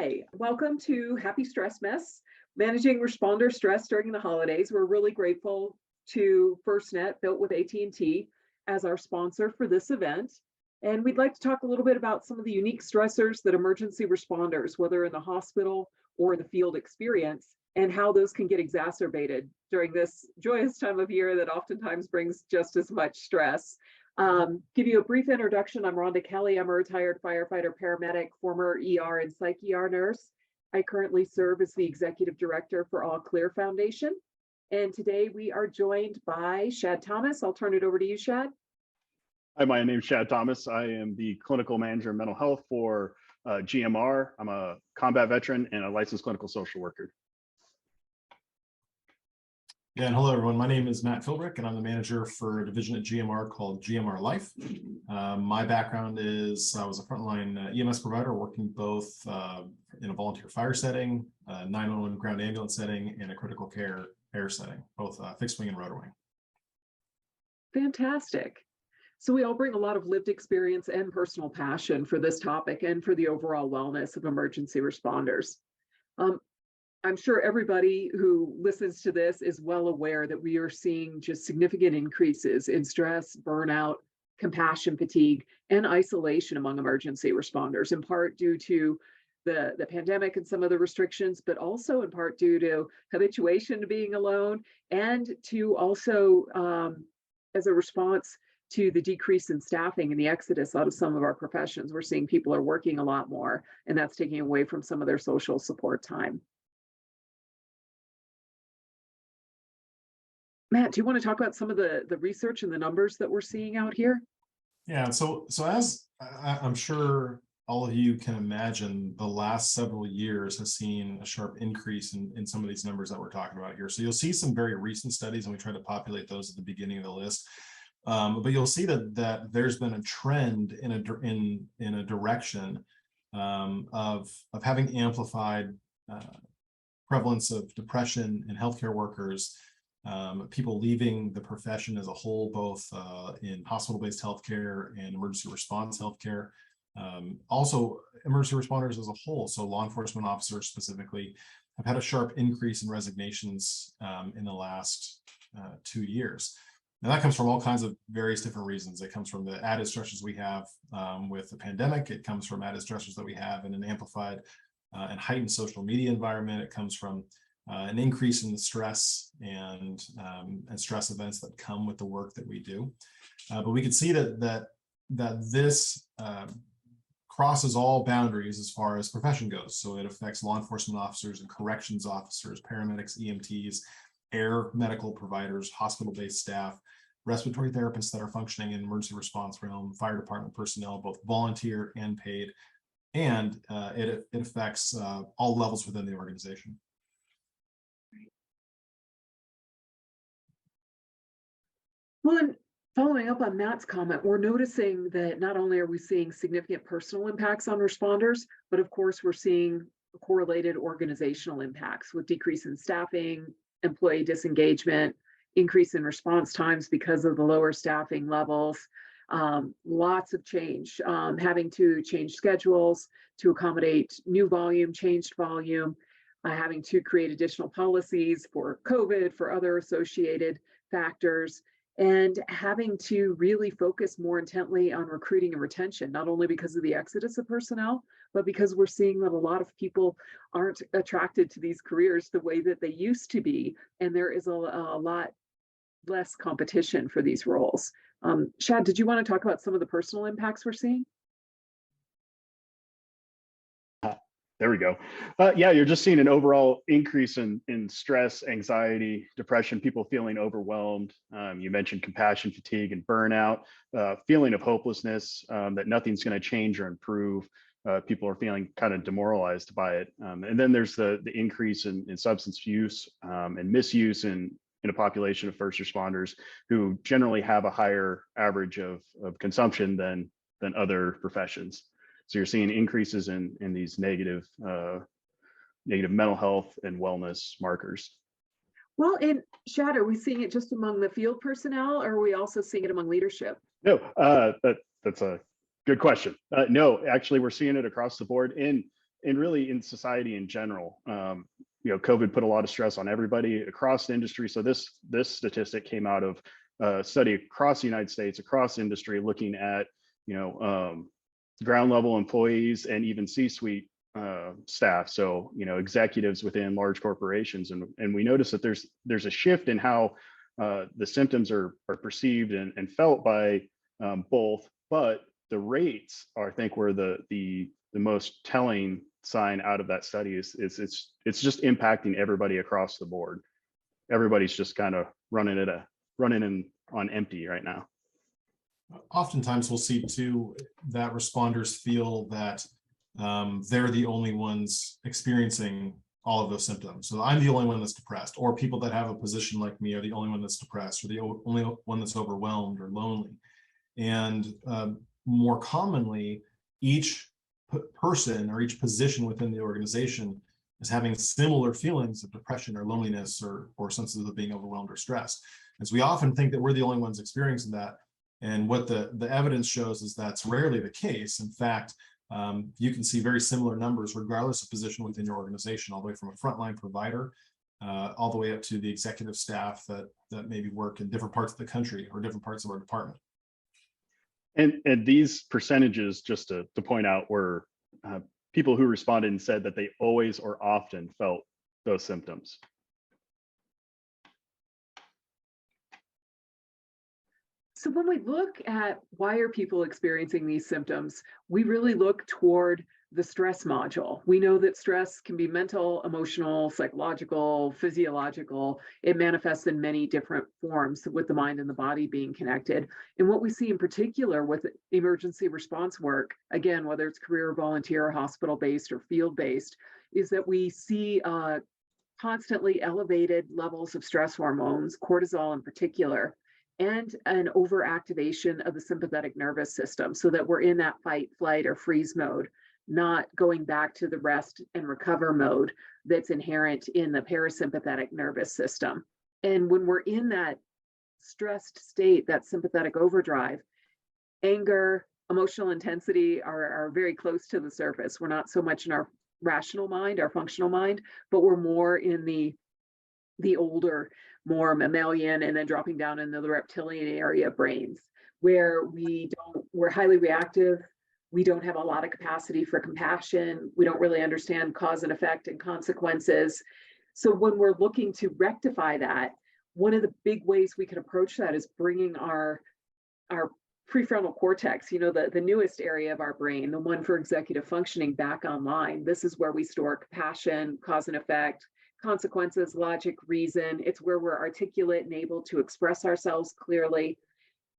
Hi, welcome to Happy Stress Mess, Managing Responder Stress During the Holidays. We're really grateful to FirstNet, built with AT&T, as our sponsor for this event. And we'd like to talk a little bit about some of the unique stressors that emergency responders, whether in the hospital or the field, experience, and how those can get exacerbated during this joyous time of year that oftentimes brings just as much stress. Give you a brief introduction. I'm Rhonda Kelly. I'm a retired firefighter, paramedic, former ER and psych ER nurse. I currently serve as the executive director for all Clear Foundation. And today we are joined by Shad Thomas. I'll turn it over to you, Shad. Hi, my name is Shad Thomas. I am the clinical manager of mental health for GMR. I'm a combat veteran and a licensed clinical social worker. Yeah, and hello everyone. My name is Matt Philbrick, and I'm the manager for a division at GMR called GMR Life. My background is I was a frontline EMS provider working both in a volunteer fire setting, 911 ground ambulance setting, and a critical care air setting, both fixed wing and rotor wing. Fantastic. So we all bring a lot of lived experience and personal passion for this topic and for the overall wellness of emergency responders. I'm sure everybody who listens to this is well aware that we are seeing just significant increases in stress, burnout, compassion fatigue, and isolation among emergency responders, in part due to the pandemic and some of the restrictions, but also in part due to habituation to being alone, and to also as a response to the decrease in staffing and the exodus out of some of our professions. We're seeing people are working a lot more, and that's taking away from some of their social support time. Matt, do you want to talk about some of the research and the numbers that we're seeing out here? Yeah, so as I'm sure all of you can imagine, the last several years has seen a sharp increase in some of these numbers that we're talking about here. So you'll see some very recent studies, and we try to populate those at the beginning of the list. But you'll see that there's been a trend in a direction of having amplified prevalence of depression in healthcare workers. People leaving the profession as a whole, both in hospital-based healthcare and emergency response healthcare. Also, emergency responders as a whole, so law enforcement officers specifically, have had a sharp increase in resignations in the last 2 years. Now that comes from all kinds of various different reasons. It comes from the added stressors we have with the pandemic. It comes from added stressors that we have in an amplified and heightened social media environment. It comes from an increase in the stress and stress events that come with the work that we do. But we can see that this crosses all boundaries as far as profession goes. So it affects law enforcement officers and corrections officers, paramedics, EMTs, air medical providers, hospital-based staff, respiratory therapists that are functioning in emergency response realm, fire department personnel, both volunteer and paid, and it affects all levels within the organization. Well, and following up on Matt's comment, we're noticing that not only are we seeing significant personal impacts on responders, but of course we're seeing correlated organizational impacts with decrease in staffing, employee disengagement, increase in response times because of the lower staffing levels, lots of change, having to change schedules to accommodate new volume, changed volume, having to create additional policies for COVID, for other associated factors, and having to really focus more intently on recruiting and retention, not only because of the exodus of personnel, but because we're seeing that a lot of people aren't attracted to these careers the way that they used to be, and there is a lot less competition for these roles. Shad, did you want to talk about some of the personal impacts we're seeing? There we go. Yeah, you're just seeing an overall increase in stress, anxiety, depression, people feeling overwhelmed. You mentioned compassion fatigue and burnout, feeling of hopelessness, that nothing's going to change or improve. People are feeling kind of demoralized by it. And then there's the increase in substance use and misuse in a population of first responders who generally have a higher average of consumption than other professions. So you're seeing increases in these negative mental health and wellness markers. Well, and Shad, are we seeing it just among the field personnel, or are we also seeing it among leadership? No, that's a good question. No, actually, we're seeing it across the board. In and really in society in general. COVID put a lot of stress on everybody across the industry. So this statistic came out of a study across the United States, across industry, looking at ground level employees and even C-suite staff. So executives within large corporations, and we notice that there's a shift in how the symptoms are perceived and felt by both, but the rates are, I think, were the most telling sign out of that study is it's just impacting everybody across the board. Everybody's just kind of running in on empty right now. Oftentimes we'll see too that responders feel that they're the only ones experiencing all of those symptoms. So I'm the only one that's depressed, or people that have a position like me are the only one that's depressed, or the only one that's overwhelmed or lonely. And more commonly, each person or each position within the organization is having similar feelings of depression or loneliness or senses of being overwhelmed or stressed. As we often think that we're the only ones experiencing that. And what the evidence shows is that's rarely the case. In fact, you can see very similar numbers regardless of position within your organization, all the way from a frontline provider all the way up to the executive staff that maybe work in different parts of the country or different parts of our department. And these percentages, just to point out, were people who responded and said that they always or often felt those symptoms. So when we look at why are people experiencing these symptoms, we really look toward the stress module. We know that stress can be mental, emotional, psychological, physiological. It manifests in many different forms, with the mind and the body being connected. And what we see in particular with emergency response work, again, whether it's career, volunteer, hospital-based, or field-based, is that we see constantly elevated levels of stress hormones, cortisol in particular, and an overactivation of the sympathetic nervous system, so that we're in that fight, flight, or freeze mode, not going back to the rest and recover mode that's inherent in the parasympathetic nervous system. And when we're in that stressed state, that sympathetic overdrive, anger, emotional intensity are very close to the surface. We're not so much in our rational mind, our functional mind, but we're more in the older, more mammalian, and then dropping down into the reptilian area brains, where we're highly reactive. We don't have a lot of capacity for compassion. We don't really understand cause and effect and consequences. So when we're looking to rectify that, one of the big ways we can approach that is bringing our prefrontal cortex, the newest area of our brain, the one for executive functioning, back online. This is where we store compassion, cause and effect, consequences, logic, reason. It's where we're articulate and able to express ourselves clearly.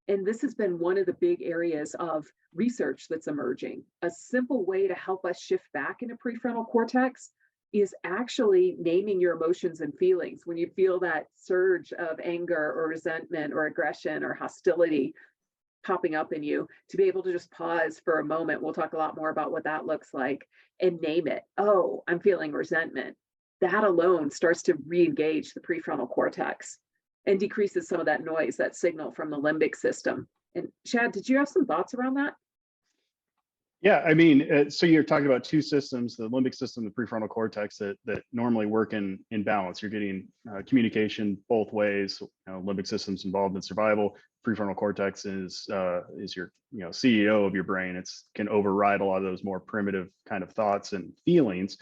And this has been one of the big areas of research that's emerging. A simple way to help us shift back into prefrontal cortex is actually naming your emotions and feelings. When you feel that surge of anger or resentment or aggression or hostility popping up in you, to be able to just pause for a moment. We'll talk a lot more about what that looks like, and name it. Oh, I'm feeling resentment. That alone starts to re-engage the prefrontal cortex and decreases some of that noise, that signal from the limbic system. And Chad, did you have some thoughts around that? Yeah, I mean, so you're talking about two systems, the limbic system, the prefrontal cortex, that normally work in balance. You're getting communication both ways. Limbic system's involved in survival. Prefrontal cortex is your CEO of your brain. It can override a lot of those more primitive kind of thoughts and feelings.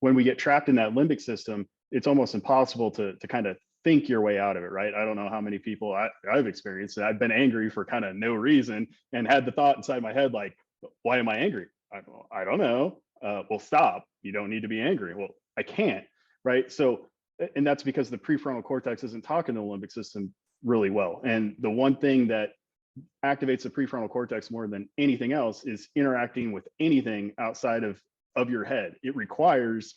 When we get trapped in that limbic system, it's almost impossible to kind of think your way out of it, right? I don't know how many people I've experienced that. I've been angry for kind of no reason and had the thought inside my head, like, why am I angry? I don't know. Well, stop. You don't need to be angry. Well, I can't, right? So, and that's because the prefrontal cortex isn't talking to the limbic system really well. And the one thing that activates the prefrontal cortex more than anything else is interacting with anything outside of your head. It requires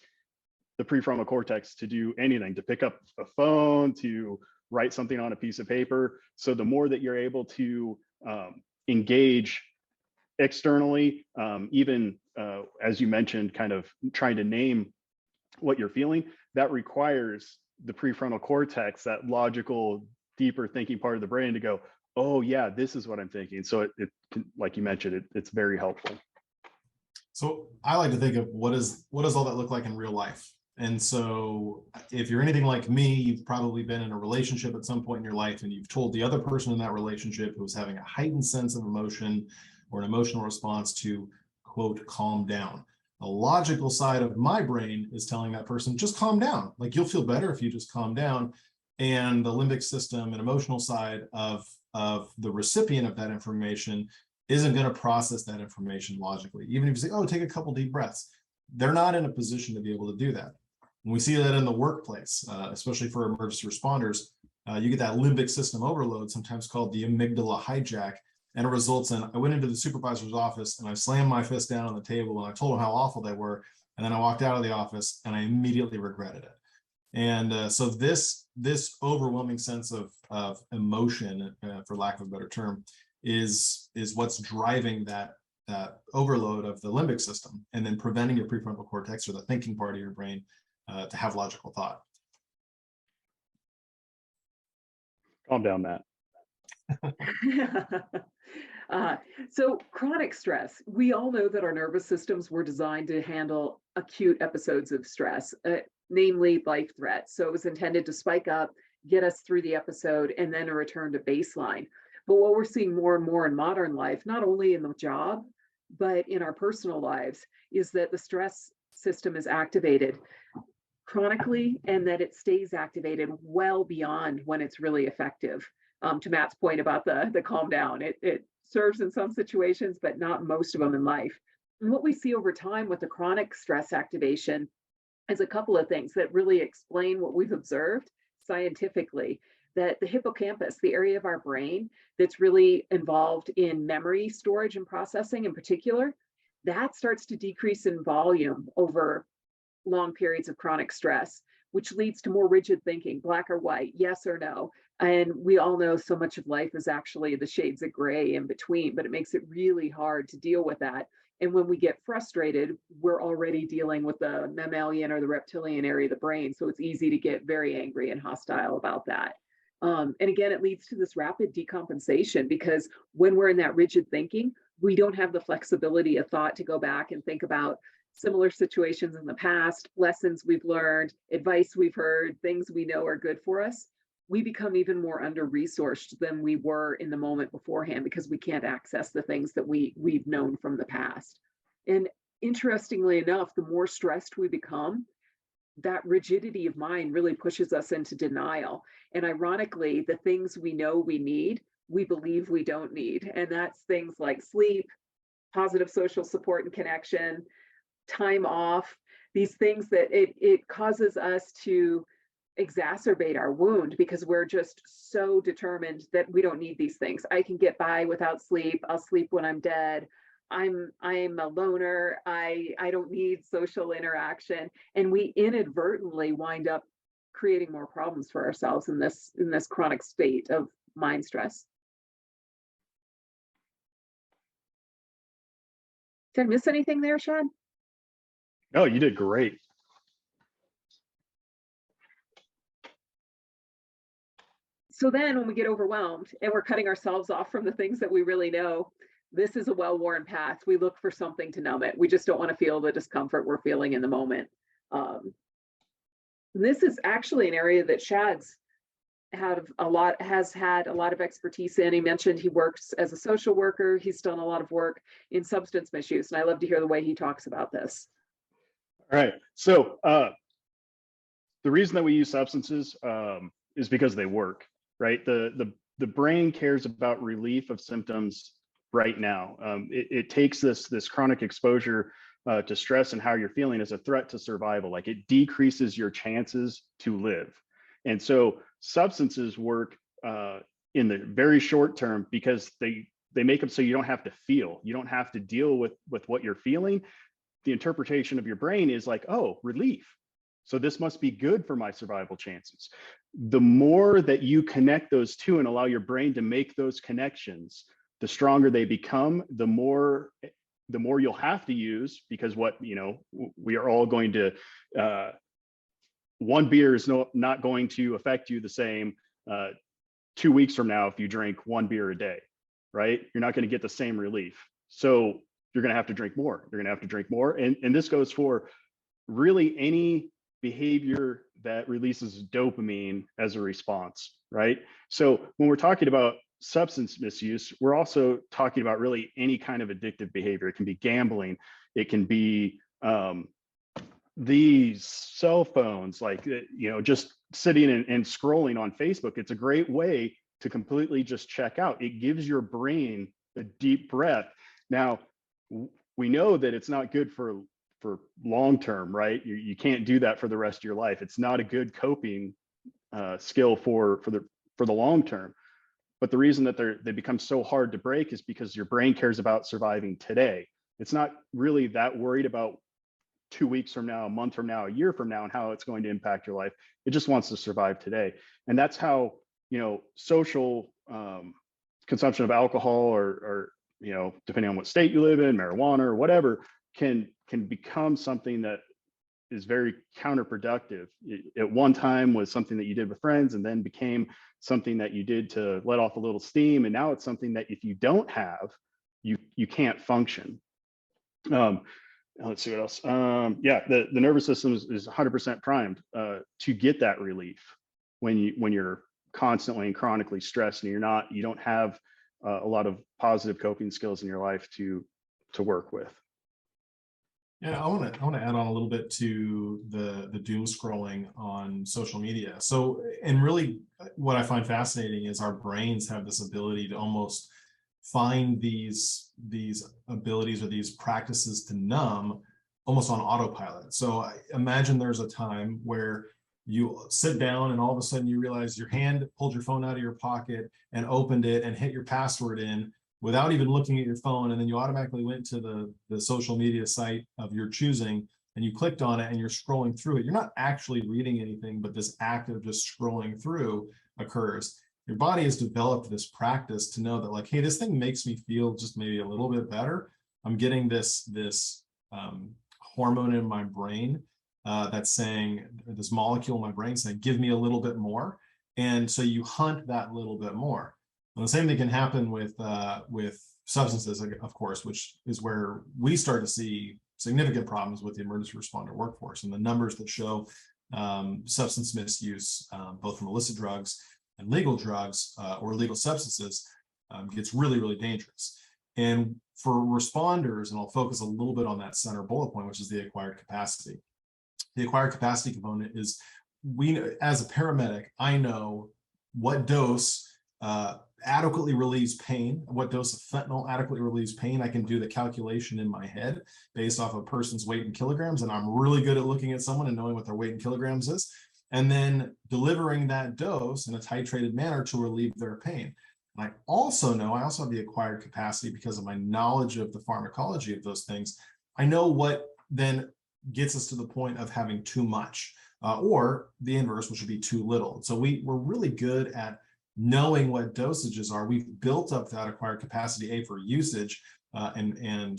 the prefrontal cortex to do anything, to pick up a phone, to write something on a piece of paper. So the more that you're able to engage externally, even as you mentioned, kind of trying to name what you're feeling, that requires the prefrontal cortex, that logical, deeper thinking part of the brain, to go, oh yeah, this is what I'm thinking. So it can, like you mentioned, it's very helpful. So I like to think of what does all that look like in real life? And so if you're anything like me, you've probably been in a relationship at some point in your life and you've told the other person in that relationship who's having a heightened sense of emotion or an emotional response to, quote, calm down. The logical side of my brain is telling that person, just calm down. Like, you'll feel better if you just calm down. And the limbic system and emotional side of the recipient of that information isn't going to process that information logically. Even if you say, oh, take a couple deep breaths, they're not in a position to be able to do that. And we see that in the workplace, especially for emergency responders. You get that limbic system overload, sometimes called the amygdala hijack, and it results in, I went into the supervisor's office and I slammed my fist down on the table and I told them how awful they were. And then I walked out of the office and I immediately regretted it. And so this overwhelming sense of emotion, for lack of a better term, is what's driving that overload of the limbic system, and then preventing your prefrontal cortex, or the thinking part of your brain, to have logical thought. Calm down, Matt. So chronic stress, we all know that our nervous systems were designed to handle acute episodes of stress, namely life threats. So it was intended to spike up, get us through the episode, and then a return to baseline. But what we're seeing more and more in modern life, not only in the job, but in our personal lives, is that the stress system is activated chronically, and that it stays activated well beyond when it's really effective. To Matt's point about the calm down, it serves in some situations, but not most of them in life. And what we see over time with the chronic stress activation is a couple of things that really explain what we've observed scientifically. That the hippocampus, the area of our brain that's really involved in memory storage and processing in particular, that starts to decrease in volume over long periods of chronic stress, which leads to more rigid thinking, black or white, yes or no. And we all know so much of life is actually the shades of gray in between, but it makes it really hard to deal with that. And when we get frustrated, we're already dealing with the mammalian or the reptilian area of the brain. So it's easy to get very angry and hostile about that. And again, it leads to this rapid decompensation, because when we're in that rigid thinking, we don't have the flexibility of thought to go back and think about similar situations in the past, lessons we've learned, advice we've heard, things we know are good for us. We become even more under-resourced than we were in the moment beforehand, because we can't access the things that we've known from the past. And interestingly enough, the more stressed we become, that rigidity of mind really pushes us into denial. And ironically, the things we know we need, we believe we don't need. And that's things like sleep, positive social support and connection, time off, these things that it causes us to exacerbate our wound, because we're just so determined that we don't need these things. I can get by without sleep. I'll sleep when I'm dead. I'm a loner. I don't need social interaction. And we inadvertently wind up creating more problems for ourselves in this chronic state of mind stress. Did I miss anything there, Sean? No, you did great. So then when we get overwhelmed and we're cutting ourselves off from the things that we really know, this is a well-worn path. We look for something to numb it. We just don't want to feel the discomfort we're feeling in the moment. This is actually an area that Shad's has had a lot of expertise in. He mentioned he works as a social worker. He's done a lot of work in substance misuse, and I love to hear the way he talks about this. All right. So the reason that we use substances is because they work, right? The brain cares about relief of symptoms right now. It takes this chronic exposure to stress and how you're feeling as a threat to survival. Like, it decreases your chances to live. And so substances work in the very short term, because they make them so you don't have to feel, you don't have to deal with what you're feeling. The interpretation of your brain is like, oh, relief. So this must be good for my survival chances. The more that you connect those two and allow your brain to make those connections, the stronger they become, the more you'll have to use, because we are all going to, one beer is not going to affect you the same 2 weeks from now if you drink one beer a day, right? You're not going to get the same relief. So you're going to have to drink more. You're going to have to drink more. And this goes for really any behavior that releases dopamine as a response, right? So when we're talking about substance misuse, we're also talking about really any kind of addictive behavior. It can be gambling. It can be these cell phones, like, just sitting and scrolling on Facebook. It's a great way to completely just check out. It gives your brain a deep breath. Now, we know that it's not good for long term, right? You can't do that for the rest of your life. It's not a good coping skill for the long term. But the reason that they become so hard to break is because your brain cares about surviving today. It's not really that worried about 2 weeks from now, a month from now, a year from now, and how it's going to impact your life. It just wants to survive today. And that's how, social consumption of alcohol or depending on what state you live in, marijuana or whatever, can become something that is very counterproductive. It, at one time was something that you did with friends, and then became something that you did to let off a little steam. And now it's something that if you don't have, you can't function. Let's see what else. The nervous system is 100% primed to get that relief when you're constantly and chronically stressed, and you don't have a lot of positive coping skills in your life to work with. Yeah, I want to add on a little bit to the doom scrolling on social media. So, and really what I find fascinating is our brains have this ability to almost find these abilities or these practices to numb almost on autopilot. So I imagine there's a time where you sit down and all of a sudden you realize your hand pulled your phone out of your pocket and opened it and hit your password in without even looking at your phone, and then you automatically went to the social media site of your choosing and you clicked on it and you're scrolling through it. You're not actually reading anything, but this act of just scrolling through occurs. Your body has developed this practice to know that, like, hey, this thing makes me feel just maybe a little bit better. I'm getting this hormone in my brain that's saying, this molecule in my brain saying, give me a little bit more. And so you hunt that little bit more. And the same thing can happen with substances, of course, which is where we start to see significant problems with the emergency responder workforce. And the numbers that show substance misuse, both from illicit drugs and legal drugs or legal substances, gets really, really dangerous. And for responders, and I'll focus a little bit on that center bullet point, which is the acquired capacity. The acquired capacity component is, as a paramedic, I know what dose adequately relieves pain, what dose of fentanyl adequately relieves pain. I can do the calculation in my head based off a person's weight in kilograms, and I'm really good at looking at someone and knowing what their weight in kilograms is, and then delivering that dose in a titrated manner to relieve their pain. And I also have the acquired capacity, because of my knowledge of the pharmacology of those things. I know what then gets us to the point of having too much, or the inverse, which would be too little. So we're really good at knowing what dosages are. We've built up that acquired capacity, for usage and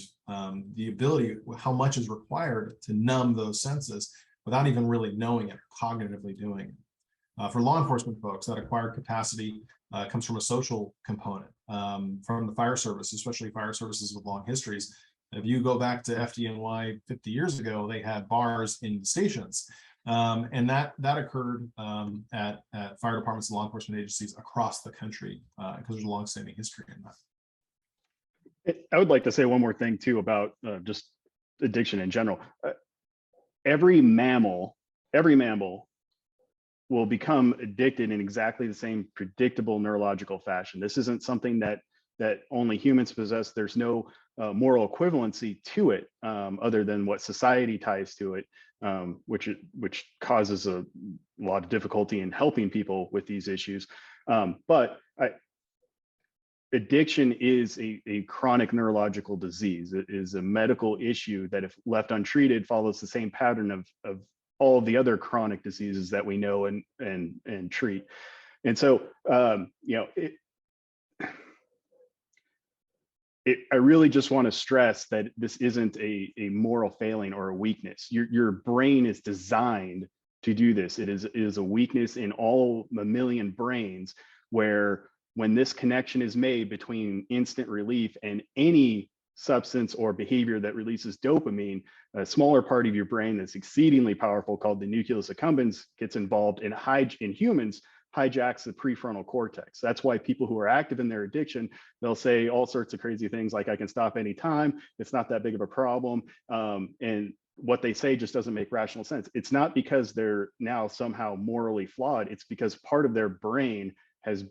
the ability, how much is required to numb those senses without even really knowing it, cognitively doing it. For law enforcement folks, that acquired capacity comes from a social component, from the fire service, especially fire services with long histories. If you go back to FDNY 50 years ago, they had bars in the stations. And that occurred at fire departments and law enforcement agencies across the country, because there's a longstanding history in that. I would like to say one more thing too about just addiction in general. Every mammal will become addicted in exactly the same predictable neurological fashion. This isn't something that only humans possess. There's no moral equivalency to it, other than what society ties to it, which causes a lot of difficulty in helping people with these issues. But addiction is a chronic neurological disease. It is a medical issue that, if left untreated, follows the same pattern of all of the other chronic diseases that we know and treat. And so, I really just want to stress that this isn't a moral failing or a weakness. Your brain is designed to do this. It is a weakness in all mammalian brains, where when this connection is made between instant relief and any substance or behavior that releases dopamine, a smaller part of your brain that's exceedingly powerful called the nucleus accumbens gets involved in humans, hijacks the prefrontal cortex. That's why people who are active in their addiction, they'll say all sorts of crazy things like, I can stop anytime, it's not that big of a problem. And what they say just doesn't make rational sense. It's not because they're now somehow morally flawed, it's because part of their brain has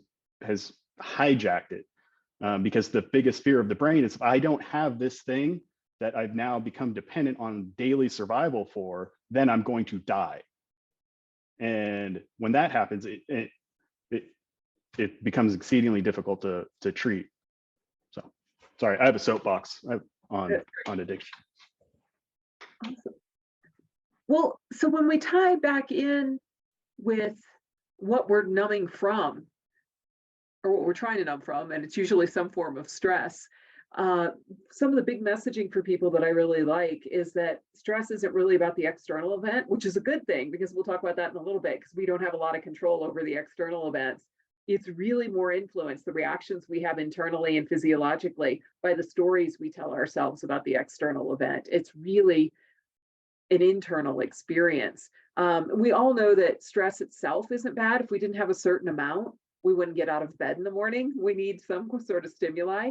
hijacked it. Because the biggest fear of the brain is, if I don't have this thing that I've now become dependent on daily survival for, then I'm going to die. And when that happens, it becomes exceedingly difficult to treat. So, sorry, I have a soapbox on addiction. Awesome. Well, so when we tie back in with what we're numbing from, or what we're trying to numb from, and it's usually some form of stress. Some of the big messaging for people that I really like is that stress isn't really about the external event, which is a good thing, because we'll talk about that in a little bit, because we don't have a lot of control over the external events. It's really more influenced, the reactions we have internally and physiologically, by the stories we tell ourselves about the external event. It's really an internal experience. We all know that stress itself isn't bad. If we didn't have a certain amount, we wouldn't get out of bed in the morning. We need some sort of stimuli.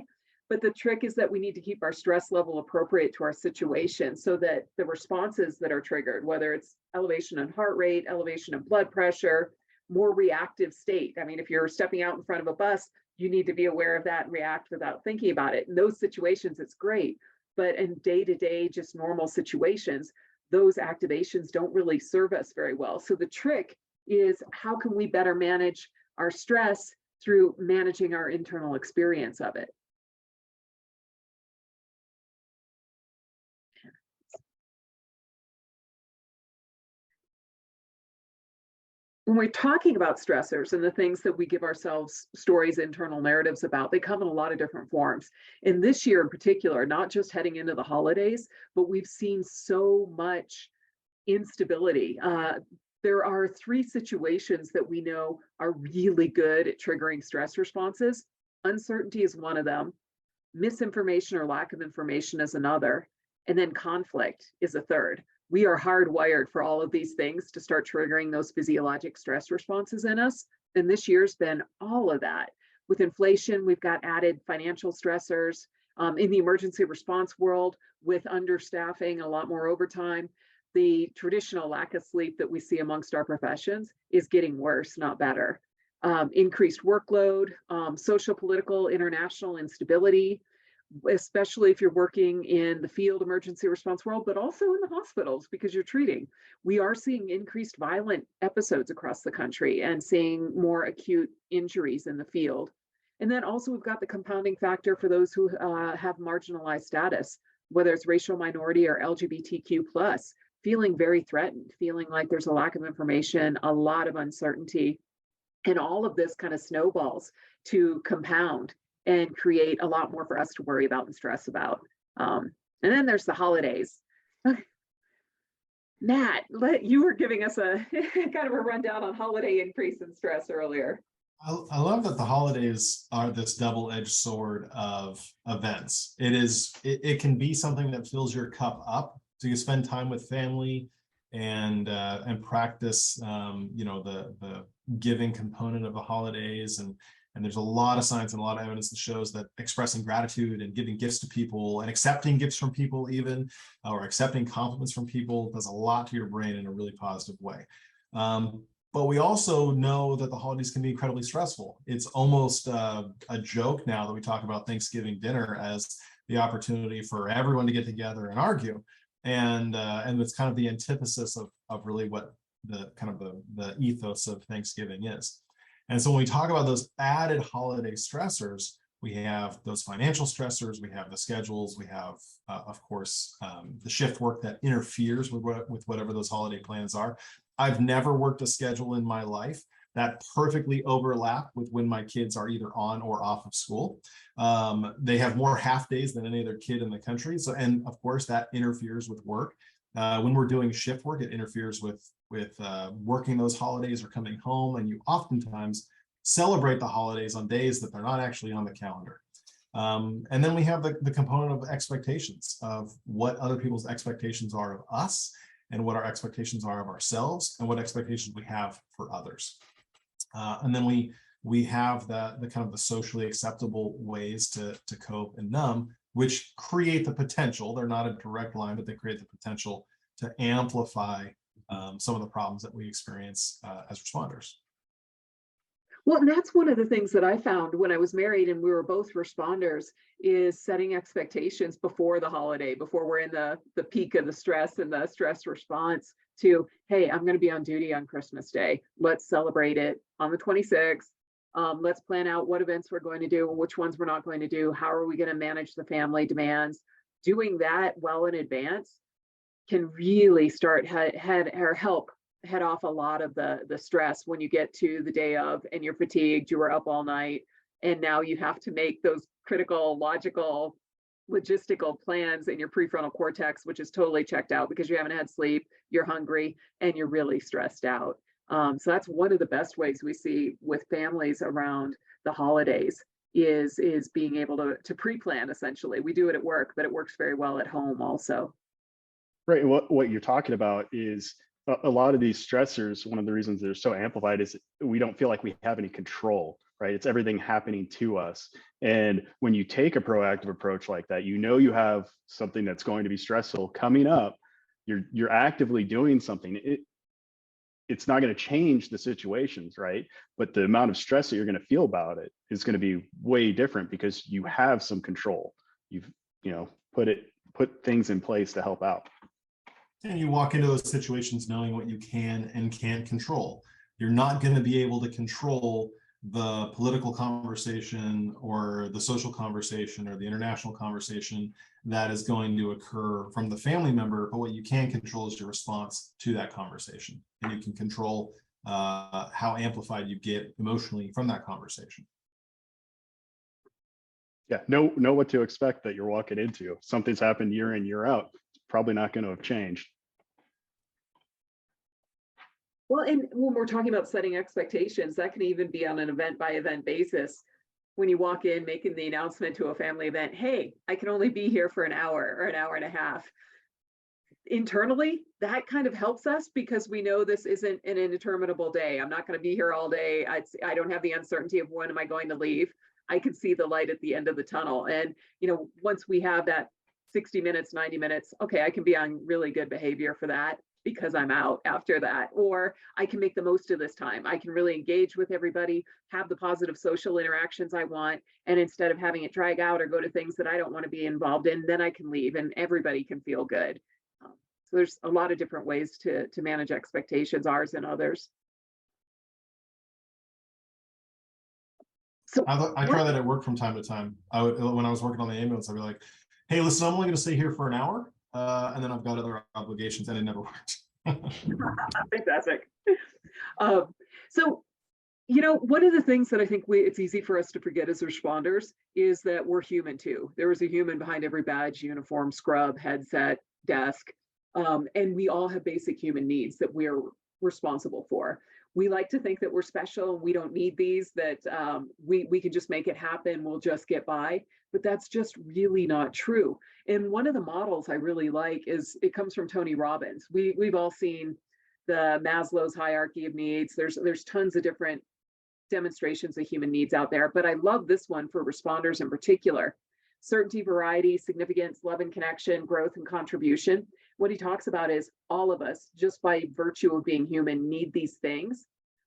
But the trick is that we need to keep our stress level appropriate to our situation, so that the responses that are triggered, whether it's elevation in heart rate, elevation in blood pressure, more reactive state. I mean, if you're stepping out in front of a bus, you need to be aware of that and react without thinking about it. In those situations, it's great. But in day-to-day, just normal situations, those activations don't really serve us very well. So the trick is, how can we better manage our stress through managing our internal experience of it? When we're talking about stressors and the things that we give ourselves stories, internal narratives about, they come in a lot of different forms. And this year in particular, not just heading into the holidays, but we've seen so much instability. There are 3 situations that we know are really good at triggering stress responses. Uncertainty is one of them. Misinformation or lack of information is another. And then conflict is a third. We are hardwired for all of these things to start triggering those physiologic stress responses in us. And this year's been all of that. With inflation, we've got added financial stressors. In the emergency response world, with understaffing, a lot more overtime, the traditional lack of sleep that we see amongst our professions is getting worse, not better. Increased workload, social, political, international instability, especially if you're working in the field emergency response world, but also in the hospitals, because you're treating. We are seeing increased violent episodes across the country and seeing more acute injuries in the field. And then also we've got the compounding factor for those who have marginalized status, whether it's racial minority or LGBTQ+, feeling very threatened, feeling like there's a lack of information, a lot of uncertainty. And all of this kind of snowballs to compound and create a lot more for us to worry about and stress about. And then there's the holidays. Matt, you were giving us a kind of a rundown on holiday increase in stress earlier. I love that the holidays are this double-edged sword of events. It can be something that fills your cup up, so you spend time with family and practice the giving component of the holidays, and there's a lot of science and a lot of evidence that shows that expressing gratitude and giving gifts to people and accepting gifts from people, even, or accepting compliments from people, does a lot to your brain in a really positive way. But we also know that the holidays can be incredibly stressful. It's almost a joke now that we talk about Thanksgiving dinner as the opportunity for everyone to get together and argue. And it's kind of the antithesis of really what the ethos of Thanksgiving is. And so when we talk about those added holiday stressors, we have those financial stressors, we have the schedules, we have, of course, the shift work that interferes with whatever those holiday plans are. I've never worked a schedule in my life that perfectly overlap with when my kids are either on or off of school. They have more half days than any other kid in the country. So, and of course that interferes with work. When we're doing shift work, it interferes with working those holidays or coming home. And you oftentimes celebrate the holidays on days that they're not actually on the calendar. And then we have the component of expectations of what other people's expectations are of us, and what our expectations are of ourselves, and what expectations we have for others. And then we have the kind of the socially acceptable ways to cope and numb, which create the potential. They're not a direct line, but they create the potential to amplify some of the problems that we experience as responders. Well, and that's one of the things that I found when I was married and we were both responders, is setting expectations before the holiday, before we're in the peak of the stress and the stress response to, hey, I'm going to be on duty on Christmas Day. Let's celebrate it on the 26th. Let's plan out what events we're going to do and which ones we're not going to do. How are we going to manage the family demands? Doing that well in advance can really start help head off a lot of the stress when you get to the day of and you're fatigued, you were up all night, and now you have to make those critical, logical, logistical plans in your prefrontal cortex, which is totally checked out because you haven't had sleep, you're hungry, and you're really stressed out. So that's one of the best ways we see with families around the holidays is being able to pre-plan. Essentially, we do it at work, but it works very well at home also. Right. What you're talking about is a lot of these stressors. One of the reasons they're so amplified is we don't feel like we have any control, right? It's everything happening to us. And when you take a proactive approach like that, you know you have something that's going to be stressful coming up. You're actively doing something. It's not going to change the situations, right? But the amount of stress that you're going to feel about it is going to be way different because you have some control. You've put things in place to help out. And you walk into those situations knowing what you can and can't control. You're not going to be able to control the political conversation or the social conversation or the international conversation that is going to occur from the family member, but what you can control is your response to that conversation. And you can control how amplified you get emotionally from that conversation. Yeah, know what to expect that you're walking into. If something's happened year in, year out, it's probably not going to have changed. Well, and when we're talking about setting expectations, that can even be on an event by event basis. When you walk in making the announcement to a family event, hey, I can only be here for an hour or an hour and a half. Internally, that kind of helps us because we know this isn't an indeterminable day. I'm not going to be here all day. I don't have the uncertainty of when am I going to leave. I can see the light at the end of the tunnel. And, once we have that 60 minutes, 90 minutes, okay, I can be on really good behavior for that because I'm out after that, or I can make the most of this time. I can really engage with everybody, have the positive social interactions I want. And instead of having it drag out or go to things that I don't want to be involved in, then I can leave and everybody can feel good. So there's a lot of different ways to manage expectations, ours and others. So I try that at work from time to time. When I was working on the ambulance, I'd be like, hey, listen, I'm only going to stay here for an hour. And then I've got other obligations, and it never worked. Fantastic. So, one of the things that I think it's easy for us to forget as responders is that we're human too. There is a human behind every badge, uniform, scrub, headset, desk. And we all have basic human needs that we're responsible for. We like to think that we're special. We don't need these, that we can just make it happen. We'll just get by. But that's just really not true. And one of the models I really like it comes from Tony Robbins. We've all seen the Maslow's hierarchy of needs. There's tons of different demonstrations of human needs out there, but I love this one for responders in particular. Certainty, variety, significance, love and connection, growth and contribution. What he talks about is all of us, just by virtue of being human, need these things.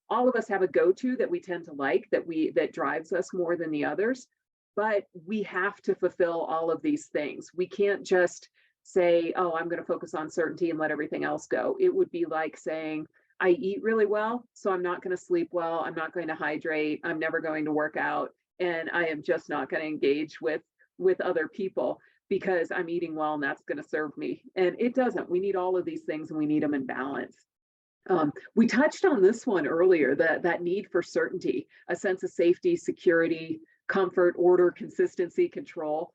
All of us have a go-to that we tend to like, that drives us more than the others. But we have to fulfill all of these things. We can't just say, oh, I'm going to focus on certainty and let everything else go. It would be like saying, I eat really well, so I'm not going to sleep well. I'm not going to hydrate. I'm never going to work out. And I am just not going to engage with other people because I'm eating well and that's going to serve me. And it doesn't. We need all of these things and we need them in balance. We touched on this one earlier, that need for certainty, a sense of safety, security, comfort, order, consistency, control.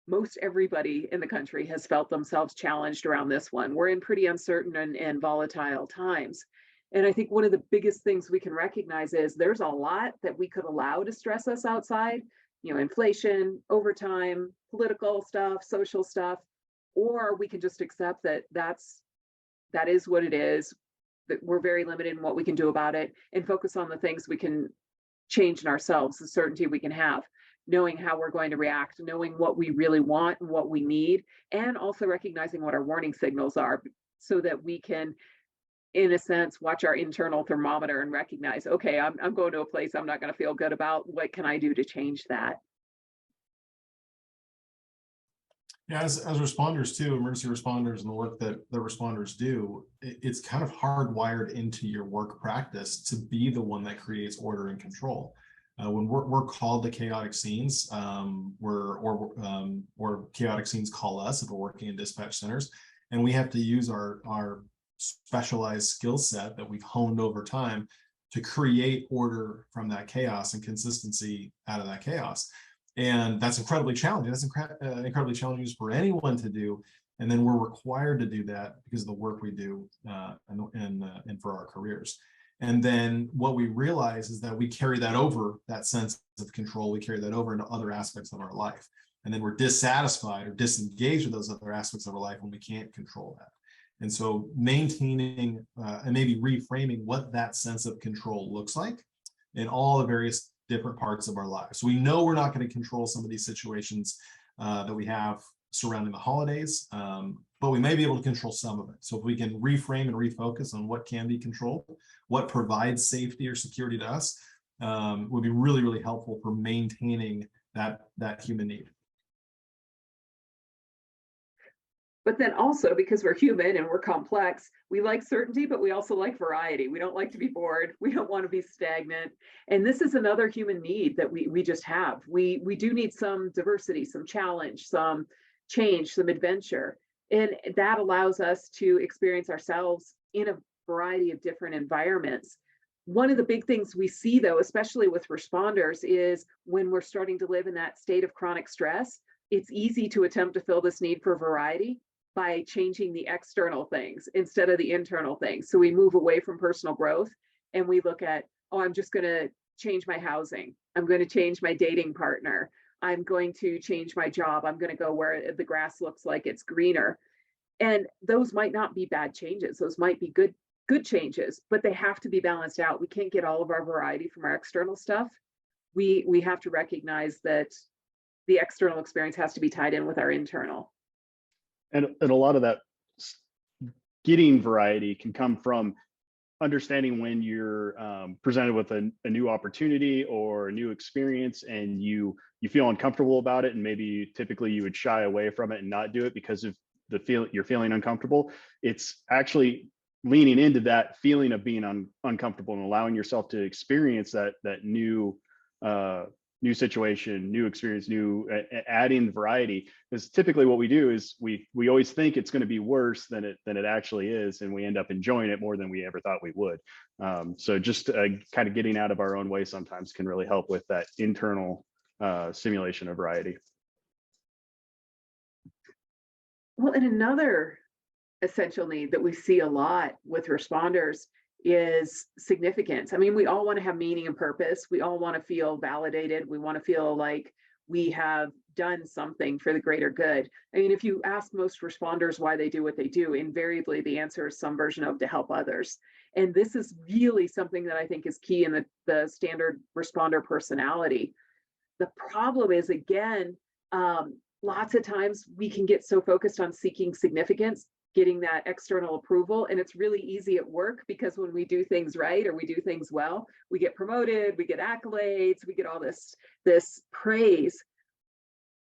Most everybody in the country has felt themselves challenged around this one. We're in pretty uncertain and volatile times. And I think one of the biggest things we can recognize is there's a lot that we could allow to stress us outside inflation, overtime, political stuff, social stuff, or we can just accept that that is what it is, that we're very limited in what we can do about it, and focus on the things we can change in ourselves, the certainty we can have, knowing how we're going to react, knowing what we really want and what we need, and also recognizing what our warning signals are so that we can, in a sense, watch our internal thermometer and recognize, okay, I'm going to a place I'm not going to feel good about. What can I do to change that? Yeah, as responders too, emergency responders and the work that the responders do, it's kind of hardwired into your work practice to be the one that creates order and control. When we're called to chaotic scenes, or chaotic scenes call us if we're working in dispatch centers, and we have to use our specialized skill set that we've honed over time to create order from that chaos and consistency out of that chaos. And that's incredibly challenging. That's incredibly challenging for anyone to do. And then we're required to do that because of the work we do and for our careers. And then what we realize is that we carry that over, that sense of control, we carry that over into other aspects of our life. And then we're dissatisfied or disengaged with those other aspects of our life when we can't control that. And so maintaining and maybe reframing what that sense of control looks like in all the various different parts of our lives. We know we're not going to control some of these situations that we have surrounding the holidays, but we may be able to control some of it. So if we can reframe and refocus on what can be controlled, what provides safety or security to us, would be really, really helpful for maintaining that human need. But then also, because we're human and we're complex, we like certainty, but we also like variety. We don't like to be bored. We don't want to be stagnant. And this is another human need that we just have. We do need some diversity, some challenge, some change, some adventure. And that allows us to experience ourselves in a variety of different environments. One of the big things we see, though, especially with responders, is when we're starting to live in that state of chronic stress, it's easy to attempt to fill this need for variety by changing the external things instead of the internal things. So we move away from personal growth and we look at, oh, I'm just going to change my housing. I'm going to change my dating partner. I'm going to change my job. I'm going to go where the grass looks like it's greener. And those might not be bad changes. Those might be good changes, but they have to be balanced out. We can't get all of our variety from our external stuff. We have to recognize that the external experience has to be tied in with our internal. And a lot of that getting variety can come from understanding when you're presented with a new opportunity or a new experience and you feel uncomfortable about it, and maybe typically you would shy away from it and not do it because of you're feeling uncomfortable. It's actually leaning into that feeling of being uncomfortable and allowing yourself to experience that new situation, new experience, adding variety. Because typically what we do is we always think it's going to be worse than it actually is, and we end up enjoying it more than we ever thought we would. So just kind of getting out of our own way sometimes can really help with that internal simulation of variety. Well, and another essential need that we see a lot with responders is significance. I mean, we all want to have meaning and purpose. We all want to feel validated. We want to feel like we have done something for the greater good. I mean, if you ask most responders why they do what they do, invariably the answer is some version of to help others. And this is really something that I think is key in the standard responder personality. The problem is, again, lots of times we can get so focused on seeking significance, getting that external approval. And it's really easy at work because when we do things right or we do things well, we get promoted, we get accolades, we get all this praise.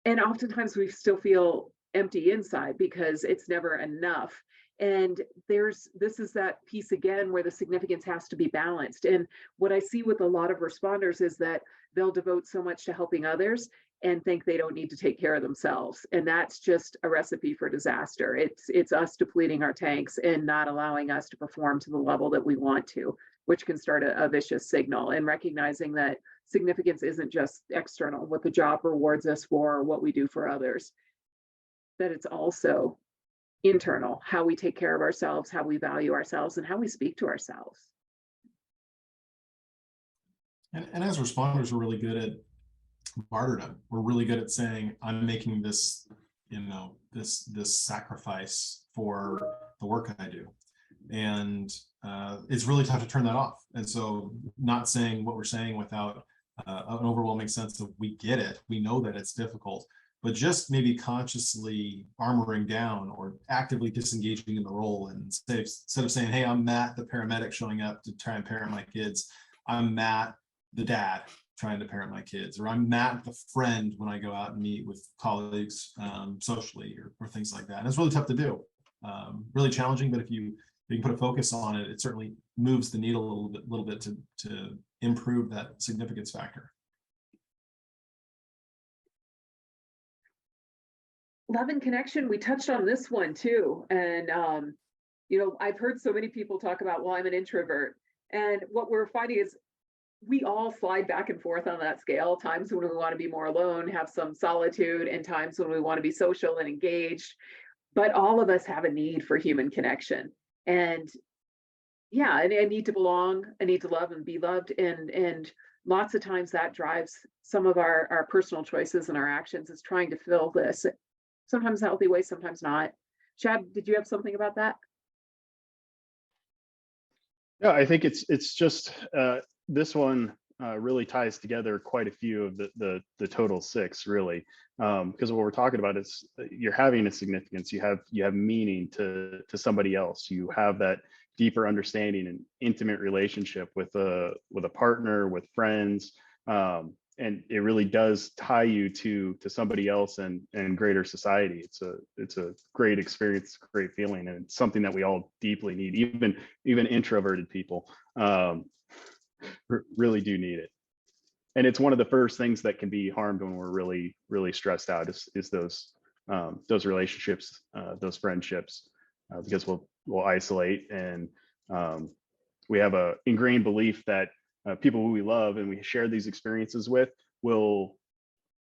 And oftentimes we still feel empty inside because it's never enough. And this is that piece again where the significance has to be balanced. And what I see with a lot of responders is that they'll devote so much to helping others and think they don't need to take care of themselves. And that's just a recipe for disaster. It's us depleting our tanks and not allowing us to perform to the level that we want to, which can start a vicious signal. And recognizing that significance isn't just external, what the job rewards us for, or what we do for others, that it's also internal, how we take care of ourselves, how we value ourselves, and how we speak to ourselves. And as responders, we're really good martyrdom. We're really good at saying, I'm making this, this sacrifice for the work I do. And it's really tough to turn that off. And so not saying what we're saying without an overwhelming sense of, we get it, we know that it's difficult, but just maybe consciously armoring down or actively disengaging in the role. And instead of saying, hey, I'm Matt, the paramedic showing up to try and parent my kids, I'm Matt, the dad trying to parent my kids, or I'm Matt, the friend, when I go out and meet with colleagues socially or things like that. And it's really tough to do, really challenging, but if you can put a focus on it, it certainly moves the needle a little bit to improve that significance factor. Love and connection, we touched on this one too. And, I've heard so many people talk about, well, I'm an introvert. And what we're finding is we all slide back and forth on that scale. Times when we want to be more alone, have some solitude, and times when we want to be social and engaged. But all of us have a need for human connection. And yeah, and a need to belong, a need to love and be loved. And lots of times that drives some of our personal choices and our actions, is trying to fill this. Sometimes healthy ways, sometimes not. Chad, did you have something about that? Yeah, I think it's just this one really ties together quite a few of the total 6, really, because what we're talking about is you're having a significance, you have meaning to somebody else, you have that deeper understanding and intimate relationship with a partner, with friends, and it really does tie you to somebody else and greater society. It's a great experience, great feeling, and it's something that we all deeply need. Even introverted people really do need it. And it's one of the first things that can be harmed when we're really, really stressed out is those relationships, those friendships, because we'll isolate, and we have a ingrained belief that people who we love and we share these experiences with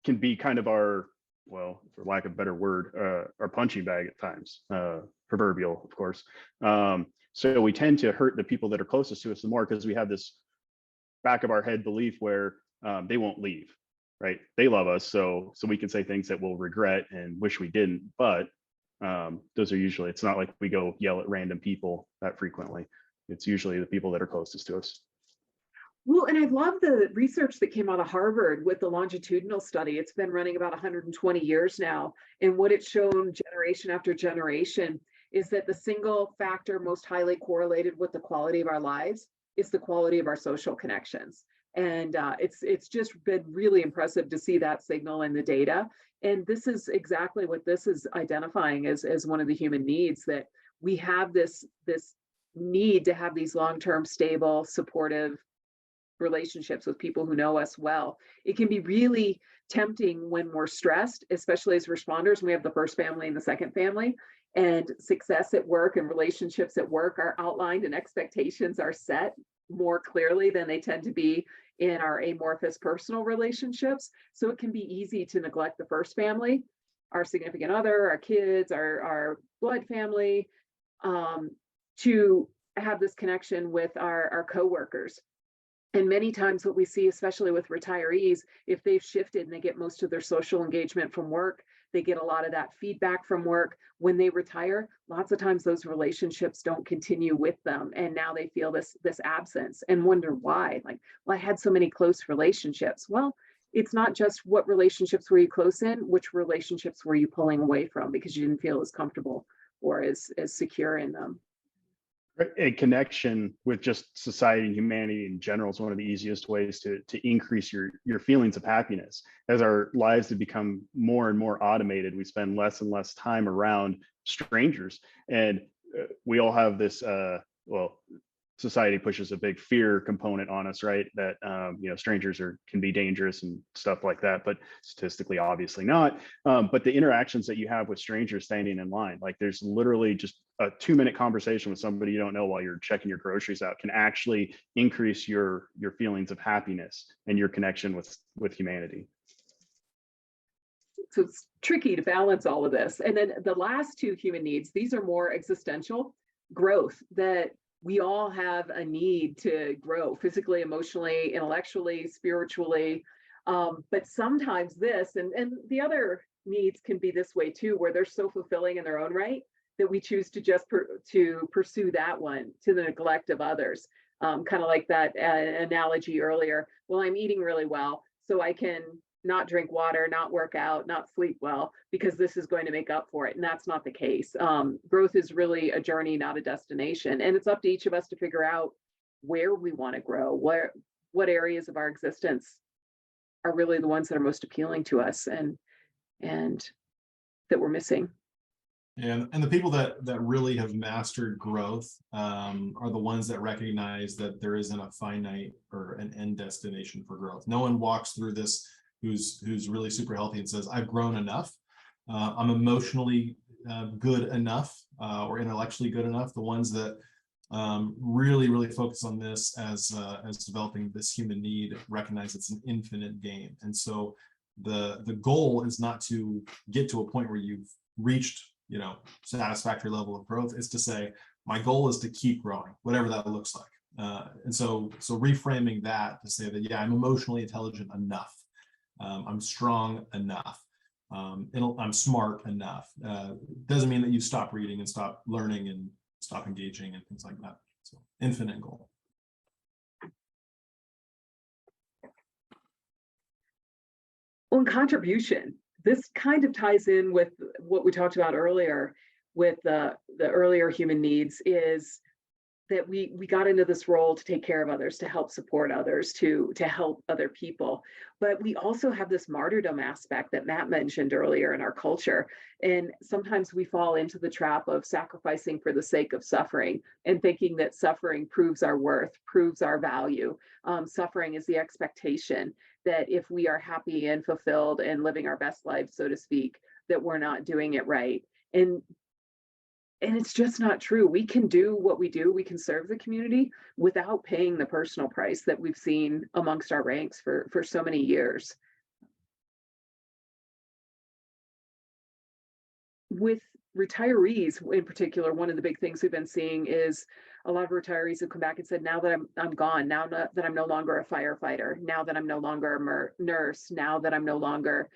can be kind of our, well, for lack of a better word, our punching bag at times, proverbial, of course. So we tend to hurt the people that are closest to us the more, because we have this back of our head belief where they won't leave, right? They love us, so we can say things that we'll regret and wish we didn't. But those are usually, it's not like we go yell at random people that frequently. It's usually the people that are closest to us. Well, and I love the research that came out of Harvard with the longitudinal study. It's been running about 120 years now. And what it's shown generation after generation is that the single factor most highly correlated with the quality of our lives is the quality of our social connections. And it's just been really impressive to see that signal in the data. And this is exactly what this is identifying as one of the human needs, that we have this need to have these long-term, stable, supportive relationships with people who know us well. It can be really tempting when we're stressed, especially as responders. We have the first family and the second family, and success at work and relationships at work are outlined and expectations are set more clearly than they tend to be in our amorphous personal relationships. So it can be easy to neglect the first family, our significant other, our kids, our blood family, to have this connection with our coworkers. And many times what we see, especially with retirees, if they've shifted and they get most of their social engagement from work, they get a lot of that feedback from work. When they retire, lots of times those relationships don't continue with them. And now they feel this absence and wonder why. Like, well, I had so many close relationships. Well, it's not just what relationships were you close in, which relationships were you pulling away from because you didn't feel as comfortable or as secure in them. A connection with just society and humanity in general is one of the easiest ways to increase your feelings of happiness. As our lives have become more and more automated, we spend less and less time around strangers, and we all have this society pushes a big fear component on us, right? That strangers can be dangerous and stuff like that, but statistically, obviously not. But the interactions that you have with strangers standing in line, like there's literally just a 2-minute conversation with somebody you don't know while you're checking your groceries out, can actually increase your feelings of happiness and your connection with humanity. So it's tricky to balance all of this. And then the last 2 human needs, these are more existential: growth, that we all have a need to grow physically, emotionally, intellectually, spiritually. But sometimes this and the other needs can be this way too, where they're so fulfilling in their own right that we choose to just to pursue that one to the neglect of others. Kind of like that analogy earlier. Well, I'm eating really well, so I can not drink water, not work out, not sleep well, because this is going to make up for it. And that's not the case. Growth is really a journey, not a destination. And it's up to each of us to figure out where we want to grow, what areas of our existence are really the ones that are most appealing to us and that we're missing. And the people that really have mastered growth are the ones that recognize that there isn't a finite or an end destination for growth. No one walks through this who's really super healthy and says, I've grown enough. I'm emotionally good enough or intellectually good enough. The ones that really focus on this as developing this human need recognize it's an infinite game. And so the goal is not to get to a point where you've reached satisfactory level of growth. Is to say, my goal is to keep growing, whatever that looks like. And so reframing that to say that, yeah, I'm emotionally intelligent enough. I'm strong enough. I'm smart enough. Doesn't mean that you stop reading and stop learning and stop engaging and things like that. So infinite goal. Well, contribution. This kind of ties in with what we talked about earlier with the earlier human needs, is that we got into this role to take care of others, to help support others, to help other people. But we also have this martyrdom aspect that Matt mentioned earlier in our culture. And sometimes we fall into the trap of sacrificing for the sake of suffering and thinking that suffering proves our worth, proves our value. Suffering is the expectation that if we are happy and fulfilled and living our best life, so to speak, that we're not doing it right. And it's just not true. We can do what we do. We can serve the community without paying the personal price that we've seen amongst our ranks for so many years. With retirees in particular, one of the big things we've been seeing is a lot of retirees have come back and said, now that I'm gone, now that I'm no longer a firefighter, now that I'm no longer a nurse, now that I'm no longer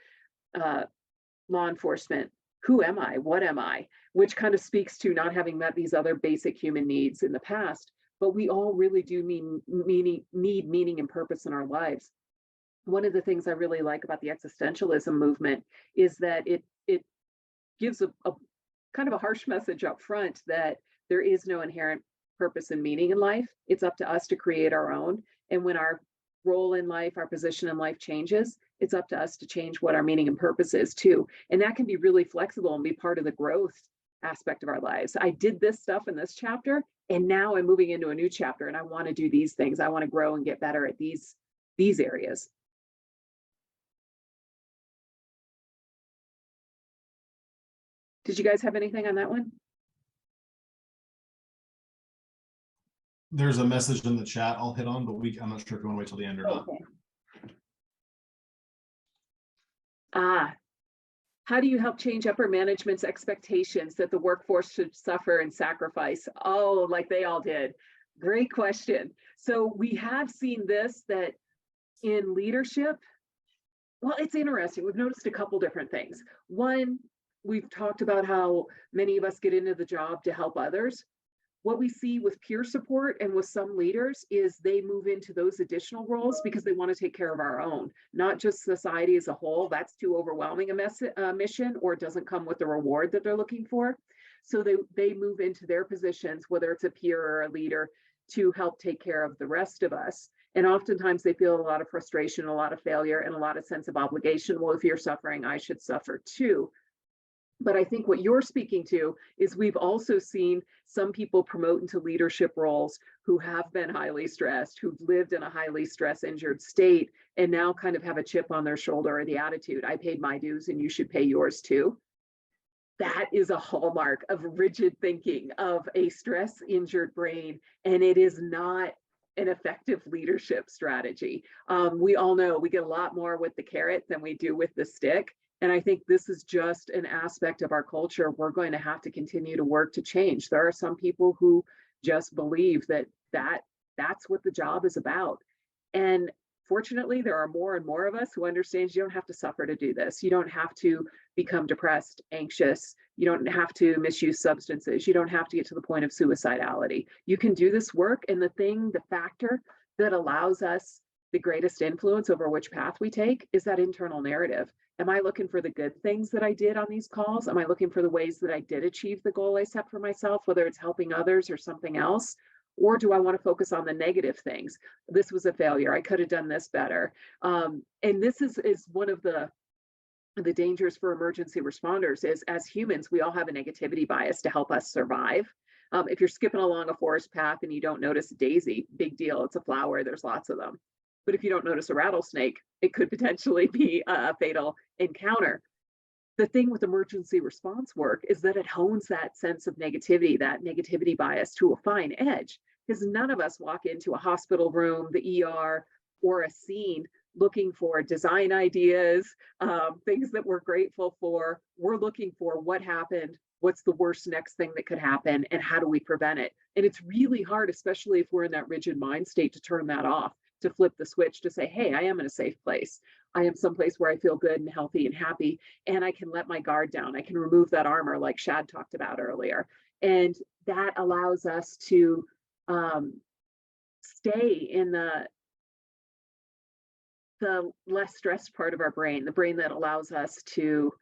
law enforcement, who am I? What am I? Which kind of speaks to not having met these other basic human needs in the past. But we all really do need meaning and purpose in our lives. One of the things I really like about the existentialism movement is that it gives a kind of a harsh message up front that there is no inherent purpose and meaning in life. It's up to us to create our own. And when our role in life, our position in life changes, it's up to us to change what our meaning and purpose is too. And that can be really flexible and be part of the growth aspect of our lives. I did this stuff in this chapter, and now I'm moving into a new chapter and I want to do these things. I want to grow and get better at these areas. Did you guys have anything on that one? There's a message in the chat I'll hit on, but I'm not sure if you want to wait till the end or not. Okay. How do you help change upper management's expectations that the workforce should suffer and sacrifice? Oh, like they all did. Great question. So we have seen this, that in leadership, well, it's interesting. We've noticed a couple different things. One, we've talked about how many of us get into the job to help others. What we see with peer support and with some leaders is they move into those additional roles because they want to take care of our own, not just society as a whole. That's too overwhelming a mission, or it doesn't come with the reward that they're looking for. So they move into their positions, whether it's a peer or a leader, to help take care of the rest of us. And oftentimes they feel a lot of frustration, a lot of failure, and a lot of sense of obligation. Well, if you're suffering, I should suffer too. But I think what you're speaking to is we've also seen some people promote into leadership roles who have been highly stressed, who've lived in a highly stress injured state, and now kind of have a chip on their shoulder, or the attitude, I paid my dues and you should pay yours too. That is a hallmark of rigid thinking, of a stress injured brain, and it is not an effective leadership strategy. We all know we get a lot more with the carrot than we do with the stick. And I think this is just an aspect of our culture we're going to have to continue to work to change. There are some people who just believe that that's what the job is about. And fortunately, there are more and more of us who understands you don't have to suffer to do this. You don't have to become depressed, anxious. You don't have to misuse substances. You don't have to get to the point of suicidality. You can do this work. And the factor that allows us the greatest influence over which path we take is that internal narrative. Am I looking for the good things that I did on these calls? Am I looking for the ways that I did achieve the goal I set for myself, whether it's helping others or something else? Or do I want to focus on the negative things? This was a failure. I could have done this better. And this is one of the dangers for emergency responders is, as humans, we all have a negativity bias to help us survive. If you're skipping along a forest path and you don't notice a daisy, big deal. It's a flower. There's lots of them. But if you don't notice a rattlesnake, it could potentially be a fatal encounter. The thing with emergency response work is that it hones that sense of negativity, that negativity bias to a fine edge, because none of us walk into a hospital room, the ER, or a scene looking for design ideas, things that we're grateful for. We're looking for what happened, what's the worst next thing that could happen, and how do we prevent it? And it's really hard, especially if we're in that rigid mind state, to turn that off, to flip the switch, to say, hey, I am in a safe place. I am someplace where I feel good and healthy and happy, and I can let my guard down. I can remove that armor like Shad talked about earlier. And that allows us to stay in the less stressed part of our brain, the brain that allows us to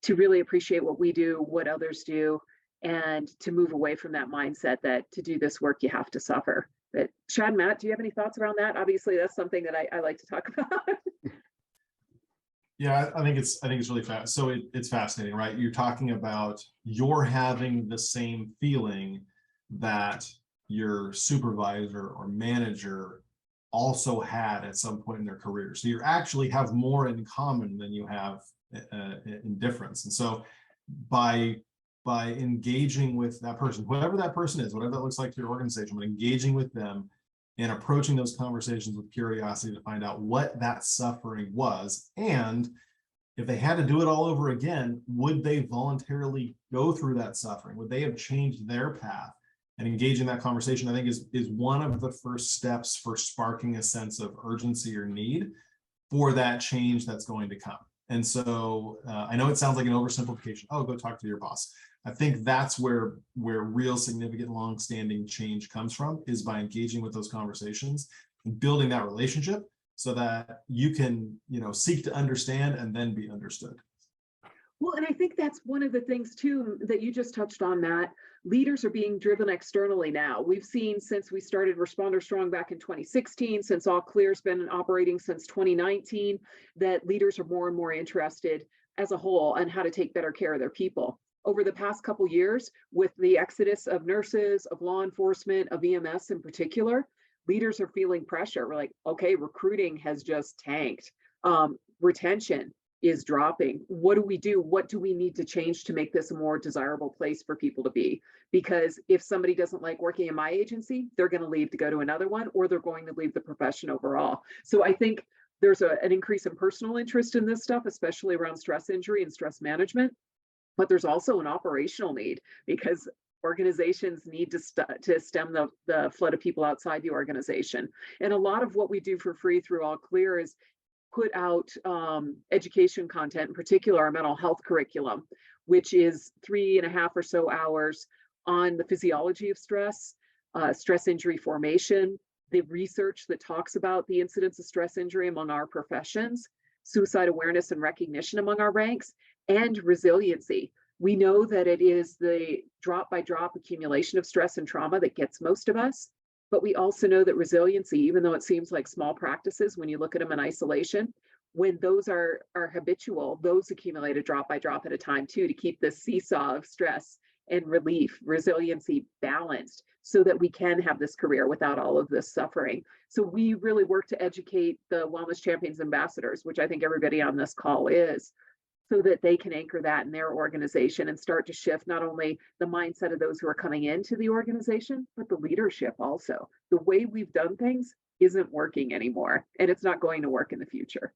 really appreciate what we do, what others do, and to move away from that mindset that to do this work, you have to suffer. But Shad, Matt, do you have any thoughts around that? Obviously, that's something that I like to talk about. Yeah, I think it's really fast. So it's fascinating, right? You're talking about you're having the same feeling that your supervisor or manager also had at some point in their career. So you actually have more in common than you have in difference. And so by engaging with that person, whoever that person is, whatever that looks like to your organization, but engaging with them and approaching those conversations with curiosity to find out what that suffering was, and if they had to do it all over again, would they voluntarily go through that suffering? Would they have changed their path? And engaging that conversation, I think, is one of the first steps for sparking a sense of urgency or need for that change that's going to come. And so I know it sounds like an oversimplification. Oh, go talk to your boss. I think that's where real significant long-standing change comes from, is by engaging with those conversations and building that relationship so that you can, seek to understand and then be understood. Well, and I think that's one of the things too that you just touched on, Matt. Leaders are being driven externally now. We've seen since we started Responder Strong back in 2016, since All Clear's been operating since 2019, that leaders are more and more interested as a whole on how to take better care of their people. Over the past couple of years, with the exodus of nurses, of law enforcement, of EMS in particular, leaders are feeling pressure. We're like, okay, recruiting has just tanked. Retention is dropping. What do we do? What do we need to change to make this a more desirable place for people to be? Because if somebody doesn't like working in my agency, they're going to leave to go to another one, or they're going to leave the profession overall. So I think there's an increase in personal interest in this stuff, especially around stress injury and stress management. But there's also an operational need, because organizations need to stem the flood of people outside the organization. And a lot of what we do for free through All Clear is put out education content, in particular our mental health curriculum, which is 3.5 or so hours on the physiology of stress, stress injury formation, the research that talks about the incidence of stress injury among our professions, suicide awareness and recognition among our ranks, and resiliency. We know that it is the drop by drop accumulation of stress and trauma that gets most of us. But we also know that resiliency, even though it seems like small practices when you look at them in isolation, when those are habitual, those accumulate a drop by drop at a time too, to keep this seesaw of stress and relief, resiliency balanced, so that we can have this career without all of this suffering. So we really work to educate the Wellness Champions Ambassadors, which I think everybody on this call is, so that they can anchor that in their organization and start to shift not only the mindset of those who are coming into the organization, but the leadership also. The way we've done things isn't working anymore, and it's not going to work in the future.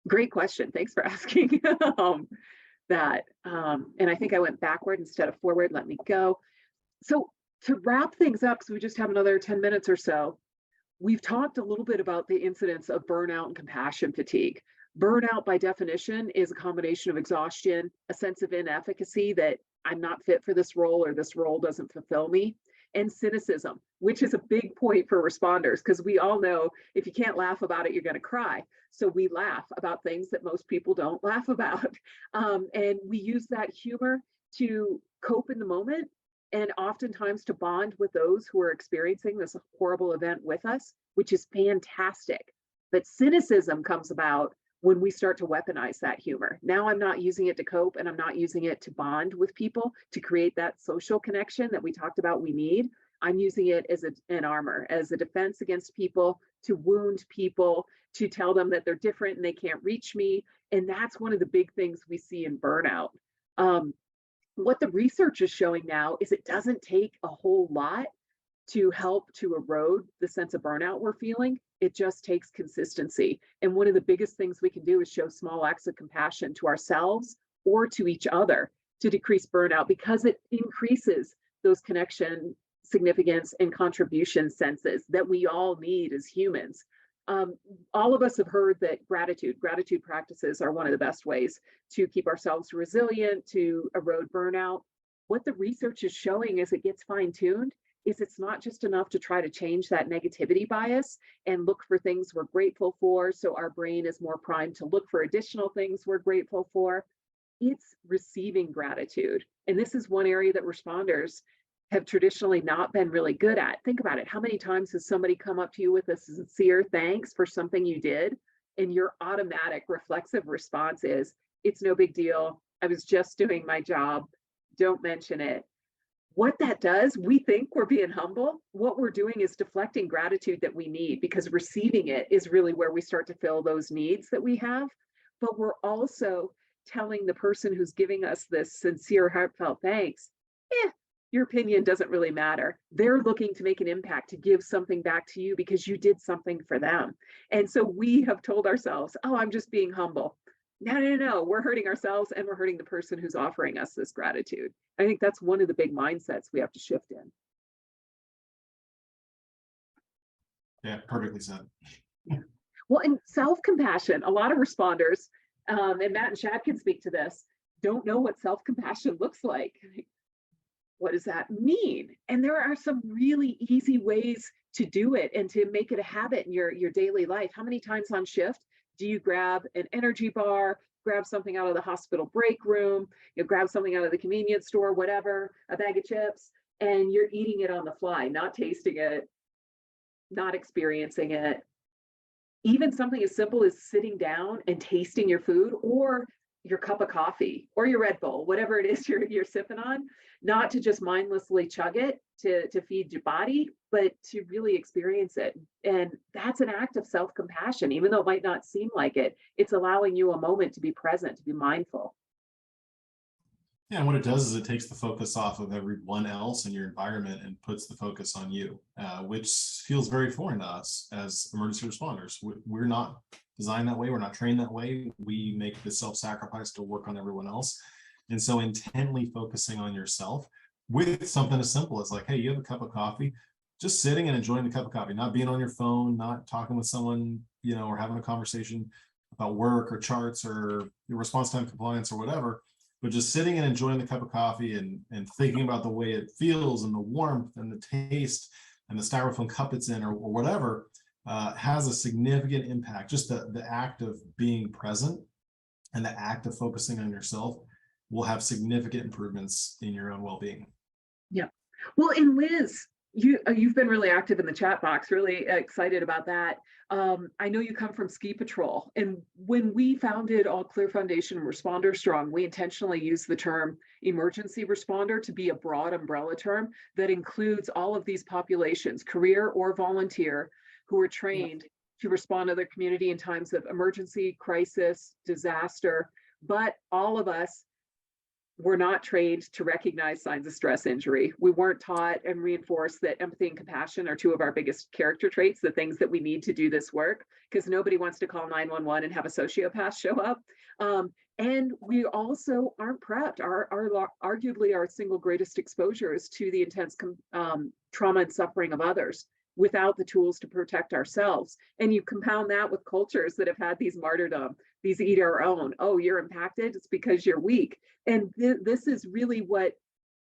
Great question. Thanks for asking that. And I think I went backward instead of forward. Let me go. So To wrap things up, because we just have another 10 minutes or so, we've talked a little bit about the incidence of burnout and compassion fatigue. Burnout, by definition, is a combination of exhaustion, a sense of inefficacy that I'm not fit for this role or this role doesn't fulfill me, and cynicism, which is a big point for responders because we all know if you can't laugh about it, you're going to cry. So we laugh about things that most people don't laugh about. And we use that humor to cope in the moment and oftentimes to bond with those who are experiencing this horrible event with us, which is fantastic. But cynicism comes about when we start to weaponize that humor. Now I'm not using it to cope and I'm not using it to bond with people, to create that social connection that we talked about we need. I'm using it as an armor, as a defense against people, to wound people, to tell them that they're different and they can't reach me. And that's one of the big things we see in burnout. What the research is showing now is it doesn't take a whole lot to help to erode the sense of burnout we're feeling. It just takes consistency. And one of the biggest things we can do is show small acts of compassion to ourselves or to each other to decrease burnout, because it increases those connection, significance, and contribution senses that we all need as humans. All of us have heard that gratitude practices are one of the best ways to keep ourselves resilient, to erode burnout. What the research is showing as it gets fine-tuned is it's not just enough to try to change that negativity bias and look for things we're grateful for, so our brain is more primed to look for additional things we're grateful for. It's receiving gratitude. And this is one area that responders have traditionally not been really good at. Think about it. How many times has somebody come up to you with a sincere thanks for something you did? And your automatic reflexive response is, it's no big deal. I was just doing my job. Don't mention it. What that does, we think we're being humble. What we're doing is deflecting gratitude that we need, because receiving it is really where we start to fill those needs that we have. But we're also telling the person who's giving us this sincere, heartfelt thanks, your opinion doesn't really matter. They're looking to make an impact, to give something back to you because you did something for them. And so we have told ourselves, oh, I'm just being humble. No. We're hurting ourselves and we're hurting the person who's offering us this gratitude. I think that's one of the big mindsets we have to shift in. Yeah, perfectly said. Yeah. Well, and self-compassion, a lot of responders, and Matt and Shad can speak to this, don't know what self-compassion looks like. What does that mean? And there are some really easy ways to do it and to make it a habit in your daily life. How many times on shift do you grab an energy bar, grab something out of the hospital break room, grab something out of the convenience store, whatever, a bag of chips, and you're eating it on the fly, not tasting it, not experiencing it. Even something as simple as sitting down and tasting your food, or your cup of coffee or your Red Bull, whatever it is you're sipping on, not to just mindlessly chug it to feed your body, but to really experience it. And that's an act of self-compassion, even though it might not seem like it. It's allowing you a moment to be present, to be mindful. Yeah, and what it does is it takes the focus off of everyone else in your environment and puts the focus on you, which feels very foreign to us as emergency responders. We're not designed that way. We're not trained that way. We make the self-sacrifice to work on everyone else. And so intently focusing on yourself with something as simple as like, hey, you have a cup of coffee, just sitting and enjoying the cup of coffee, not being on your phone, not talking with someone, or having a conversation about work or charts or your response time compliance or whatever, but just sitting and enjoying the cup of coffee and thinking about the way it feels and the warmth and the taste and the styrofoam cup it's in or whatever, has a significant impact. Just the act of being present and the act of focusing on yourself will have significant improvements in your own well-being. Yeah. Well, and Liz, you've been really active in the chat box, really excited about that. I know you come from Ski Patrol, and when we founded All Clear Foundation and Responder Strong, we intentionally used the term emergency responder to be a broad umbrella term that includes all of these populations, career or volunteer, who are trained to respond to their community in times of emergency, crisis, disaster. But all of us we're not trained to recognize signs of stress injury. We weren't taught and reinforced that empathy and compassion are two of our biggest character traits, the things that we need to do this work, because nobody wants to call 911 and have a sociopath show up. And we also aren't prepped. Arguably our single greatest exposure is to the intense trauma and suffering of others without the tools to protect ourselves. And you compound that with cultures that have had these martyrdom, these eat our own. Oh, you're impacted, it's because you're weak. And this is really what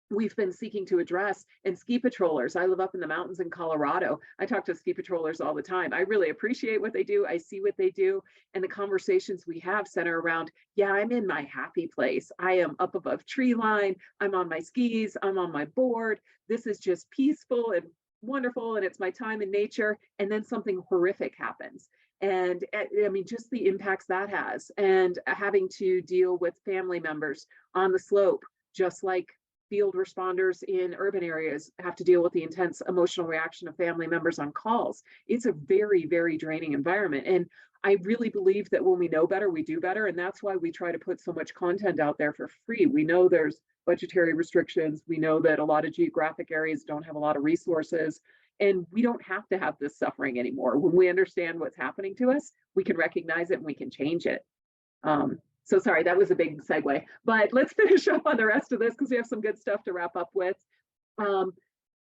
we've been seeking to address. And ski patrollers, I live up in the mountains in Colorado. I talk to ski patrollers all the time. I really appreciate what they do. I see what they do. And the conversations we have center around, yeah, I'm in my happy place. I am up above tree line. I'm on my skis. I'm on my board. This is just peaceful and wonderful. And it's my time in nature. And then something horrific happens. And I mean, just the impacts that has, and having to deal with family members on the slope, just like field responders in urban areas have to deal with the intense emotional reaction of family members on calls. It's a very, very draining environment. And I really believe that when we know better, we do better. And that's why we try to put so much content out there for free. We know there's budgetary restrictions. We know that a lot of geographic areas don't have a lot of resources. And we don't have to have this suffering anymore. When we understand what's happening to us, we can recognize it and we can change it. So sorry, that was a big segue, but let's finish up on the rest of this because we have some good stuff to wrap up with.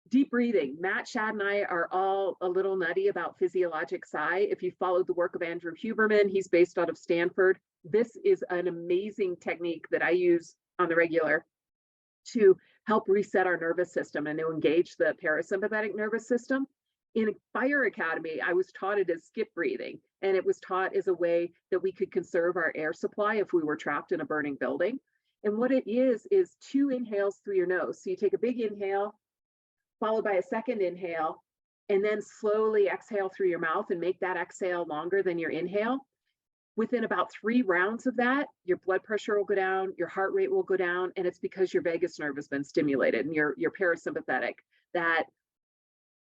Deep breathing. Matt, Shad, and I are all a little nutty about physiologic sigh. If you followed the work of Andrew Huberman, he's based out of Stanford. This is an amazing technique that I use on the regular to help reset our nervous system and to engage the parasympathetic nervous system. In fire academy, I was taught it as skip breathing, and it was taught as a way that we could conserve our air supply if we were trapped in a burning building. And what it is 2 inhales through your nose. So you take a big inhale, followed by a second inhale, and then slowly exhale through your mouth and make that exhale longer than your inhale. Within about 3 rounds of that, your blood pressure will go down, your heart rate will go down, and it's because your vagus nerve has been stimulated and your parasympathetic, that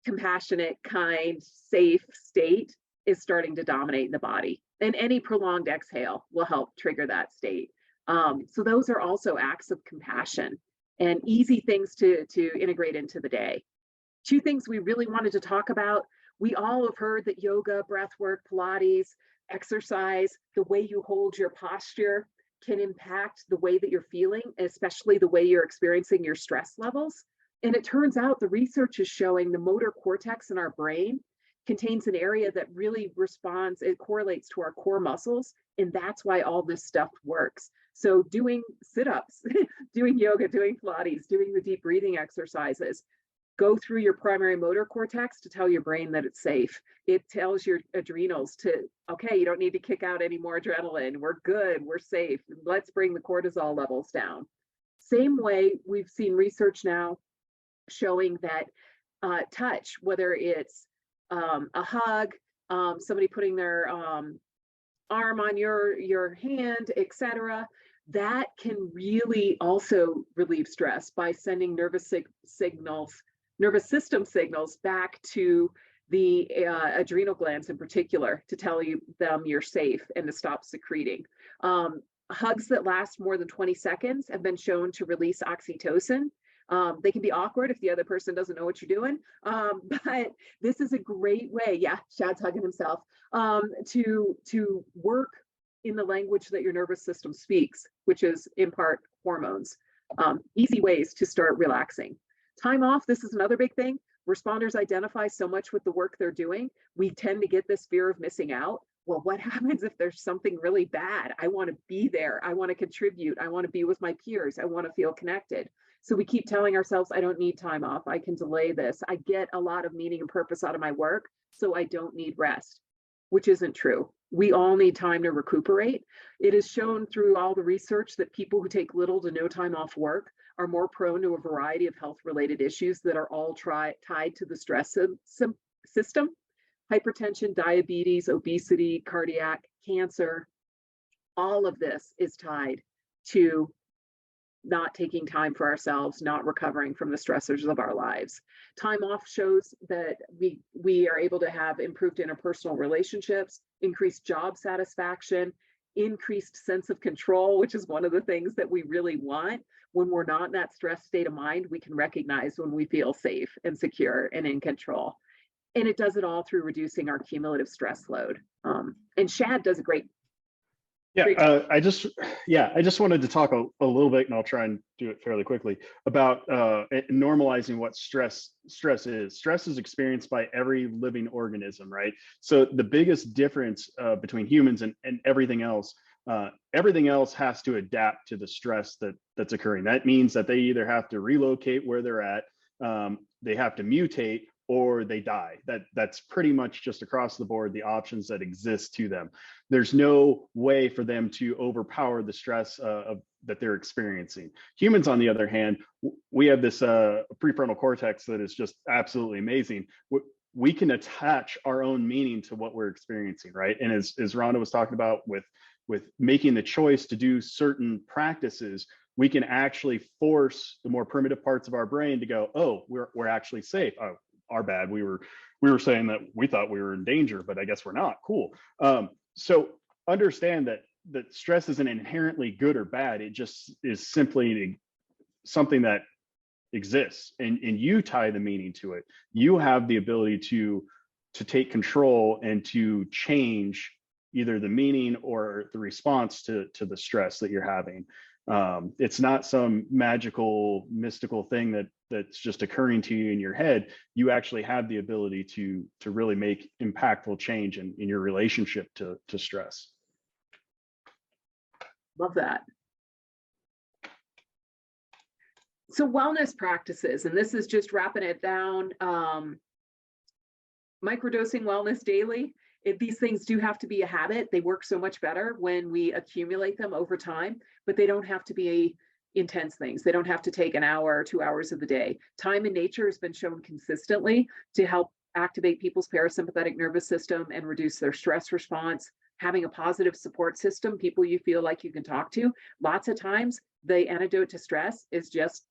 compassionate, kind, safe state is starting to dominate in the body. And any prolonged exhale will help trigger that state. So those are also acts of compassion and easy things to integrate into the day. 2 things we really wanted to talk about. We all have heard that yoga, breath work, Pilates, exercise, the way you hold your posture can impact the way that you're feeling, especially the way you're experiencing your stress levels. And it turns out the research is showing the motor cortex in our brain contains an area that really responds, it correlates to our core muscles. And that's why all this stuff works. So doing sit-ups, doing yoga, doing Pilates, doing the deep breathing exercises, go through your primary motor cortex to tell your brain that it's safe. It tells your adrenals to, okay, you don't need to kick out any more adrenaline. We're good, we're safe. Let's bring the cortisol levels down. Same way, we've seen research now showing that touch, whether it's a hug, somebody putting their arm on your hand, etc., that can really also relieve stress by sending nervous system signals back to the adrenal glands in particular to tell them you're safe and to stop secreting. Hugs that last more than 20 seconds have been shown to release oxytocin. They can be awkward if the other person doesn't know what you're doing, but this is a great way, yeah, Shad's hugging himself, to work in the language that your nervous system speaks, which is in part hormones. Easy ways to start relaxing. Time off, this is another big thing. Responders identify so much with the work they're doing. We tend to get this fear of missing out. Well, what happens if there's something really bad? I want to be there. I want to contribute. I want to be with my peers. I want to feel connected. So we keep telling ourselves, I don't need time off. I can delay this. I get a lot of meaning and purpose out of my work, so I don't need rest, which isn't true. We all need time to recuperate. It is shown through all the research that people who take little to no time off work are more prone to a variety of health-related issues that are all tied to the stress system. Hypertension, diabetes, obesity, cardiac, cancer, all of this is tied to not taking time for ourselves, not recovering from the stressors of our lives. Time off shows that we are able to have improved interpersonal relationships, increased job satisfaction, increased sense of control, which is one of the things that we really want. When we're not in that stress state of mind, we can recognize when we feel safe and secure and in control. And it does it all through reducing our cumulative stress load. And Shad does a great. I just wanted to talk a little bit, and I'll try and do it fairly quickly, about normalizing what stress is. Stress is experienced by every living organism, right? So the biggest difference between humans and everything else has to adapt to the stress that's occurring. That means that they either have to relocate where they're at, they have to mutate, or they die. That's pretty much just across the board the options that exist to them. There's no way for them to overpower the stress that they're experiencing. Humans, on the other hand, we have this prefrontal cortex that is just absolutely amazing. We can attach our own meaning to what we're experiencing, right? And as Rhonda was talking about with making the choice to do certain practices, we can actually force the more primitive parts of our brain to go, oh, we're actually safe. Oh, our bad. We were saying that we thought we were in danger, but I guess we're not. Cool. So understand that stress isn't inherently good or bad. It just is simply something that exists, and you tie the meaning to it. You have the ability to take control and to change either the meaning or the response to the stress that you're having. It's not some magical, mystical thing that's just occurring to you in your head. You actually have the ability to really make impactful change in your relationship to stress. Love that. So wellness practices, and this is just wrapping it down. Microdosing wellness daily. These things do have to be a habit. They work so much better when we accumulate them over time, but they don't have to be intense things. They don't have to take an hour or 2 hours of the day. Time in nature has been shown consistently to help activate people's parasympathetic nervous system and reduce their stress response. Having a positive support system, people you feel like you can talk to. Lots of times, the antidote to stress is just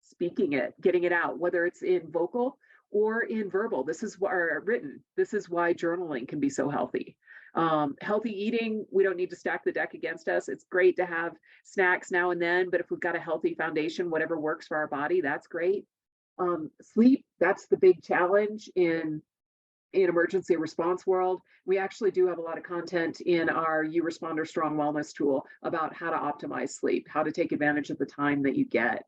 speaking it, getting it out, whether it's in vocal or in verbal. This is why written. This is why journaling can be so healthy. Healthy eating, we don't need to stack the deck against us. It's great to have snacks now and then, but if we've got a healthy foundation, whatever works for our body, that's great. Sleep, that's the big challenge in emergency response world. We actually do have a lot of content in our You Responder Strong Wellness tool about how to optimize sleep, how to take advantage of the time that you get.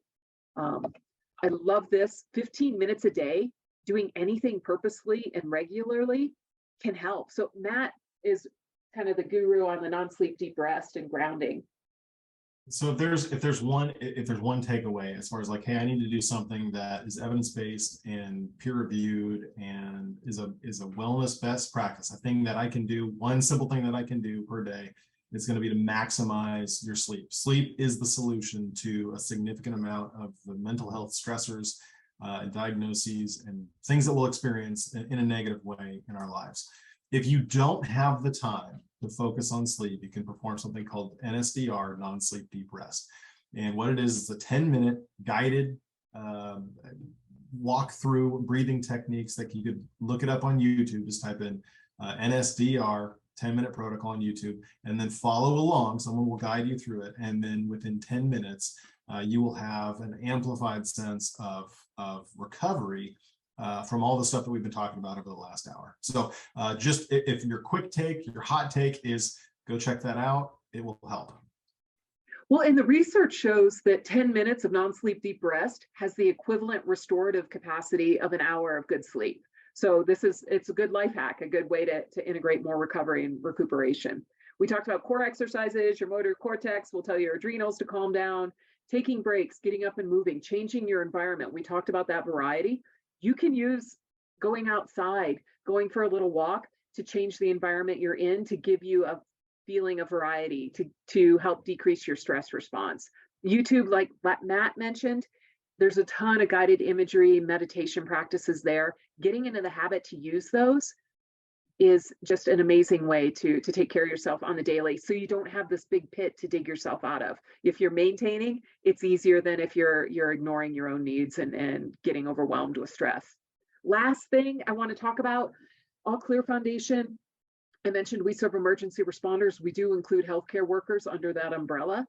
I love this. 15 minutes a day, doing anything purposely and regularly can help. So Matt is kind of the guru on the non-sleep deep rest and grounding. So if there's one takeaway as far as like, hey, I need to do something that is evidence-based and peer-reviewed and is a wellness best practice, a thing that I can do, one simple thing that I can do per day, is going to be to maximize your sleep. Sleep is the solution to a significant amount of the mental health stressors and diagnoses and things that we'll experience in a negative way in our lives. If you don't have the time to focus on sleep, you can perform something called NSDR, non-sleep deep rest. And what it is a 10-minute guided walk through breathing techniques that you could look it up on YouTube. Just type in NSDR 10-minute protocol on YouTube and then follow along. Someone will guide you through it. And then within 10 minutes, you will have an amplified sense of recovery from all the stuff that we've been talking about over the last hour. So just if your quick take, your hot take is go check that out, it will help. Well, and the research shows that 10 minutes of non-sleep deep rest has the equivalent restorative capacity of an hour of good sleep. So it's a good life hack, a good way to integrate more recovery and recuperation. We talked about core exercises, your motor cortex will tell your adrenals to calm down, taking breaks, getting up and moving, changing your environment. We talked about that variety. You can use going outside, going for a little walk to change the environment you're in, to give you a feeling of variety, to help decrease your stress response. YouTube, like Matt mentioned, there's a ton of guided imagery, meditation practices there. Getting into the habit to use those is just an amazing way to take care of yourself on the daily, so you don't have this big pit to dig yourself out of. If you're maintaining, it's easier than if you're ignoring your own needs and getting overwhelmed with stress. Last thing I want to talk about, all Clear Foundation I mentioned we serve emergency responders. We do include healthcare workers under that umbrella.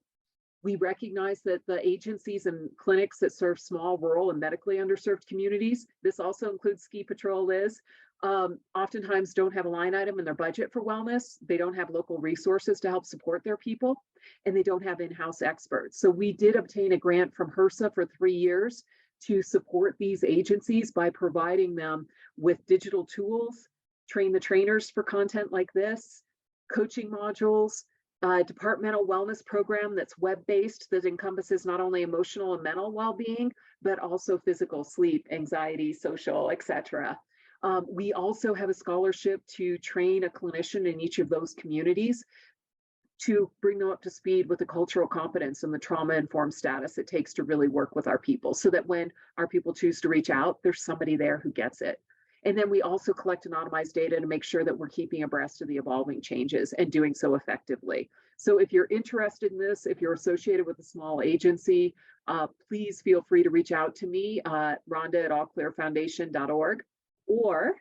We recognize that the agencies and clinics that serve small, rural, and medically underserved communities, this also includes Ski Patrol, Liz, oftentimes don't have a line item in their budget for wellness. They don't have local resources to help support their people, and they don't have in-house experts. So we did obtain a grant from HRSA for 3 years to support these agencies by providing them with digital tools, train the trainers for content like this, coaching modules, departmental wellness program that's web-based that encompasses not only emotional and mental well-being, but also physical, sleep, anxiety, social, etc. We also have a scholarship to train a clinician in each of those communities to bring them up to speed with the cultural competence and the trauma-informed status it takes to really work with our people, so that when our people choose to reach out, there's somebody there who gets it. And then we also collect anonymized data to make sure that we're keeping abreast of the evolving changes and doing so effectively. So if you're interested in this, if you're associated with a small agency, please feel free to reach out to me, Rhonda@allclearfoundation.org, or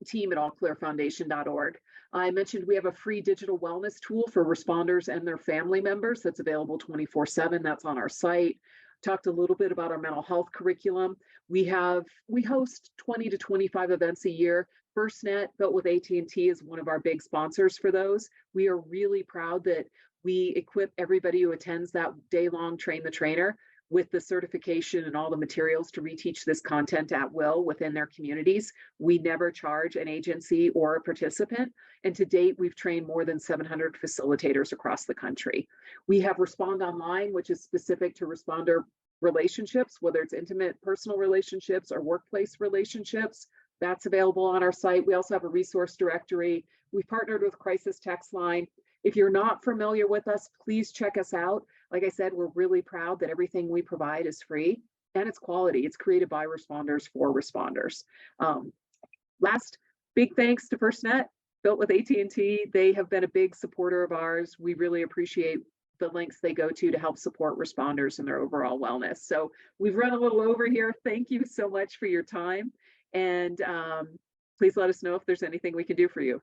team@allclearfoundation.org. I mentioned we have a free digital wellness tool for responders and their family members that's available 24/7. That's on our site. Talked a little bit about our mental health curriculum. We host 20 to 25 events a year. FirstNet, built with AT&T, is one of our big sponsors for those. We are really proud that we equip everybody who attends that day-long Train the Trainer with the certification and all the materials to reteach this content at will within their communities. We never charge an agency or a participant. And to date, we've trained more than 700 facilitators across the country. We have Respond Online, which is specific to responder relationships, whether it's intimate personal relationships or workplace relationships. That's available on our site. We also have a resource directory. We've partnered with Crisis Text Line. If you're not familiar with us, please check us out. Like I said, we're really proud that everything we provide is free and it's quality. It's created by responders for responders. Last big thanks to FirstNet, built with AT&T. They have been a big supporter of ours. We really appreciate the links they go to help support responders and their overall wellness. So we've run a little over here. Thank you so much for your time. And please let us know if there's anything we can do for you.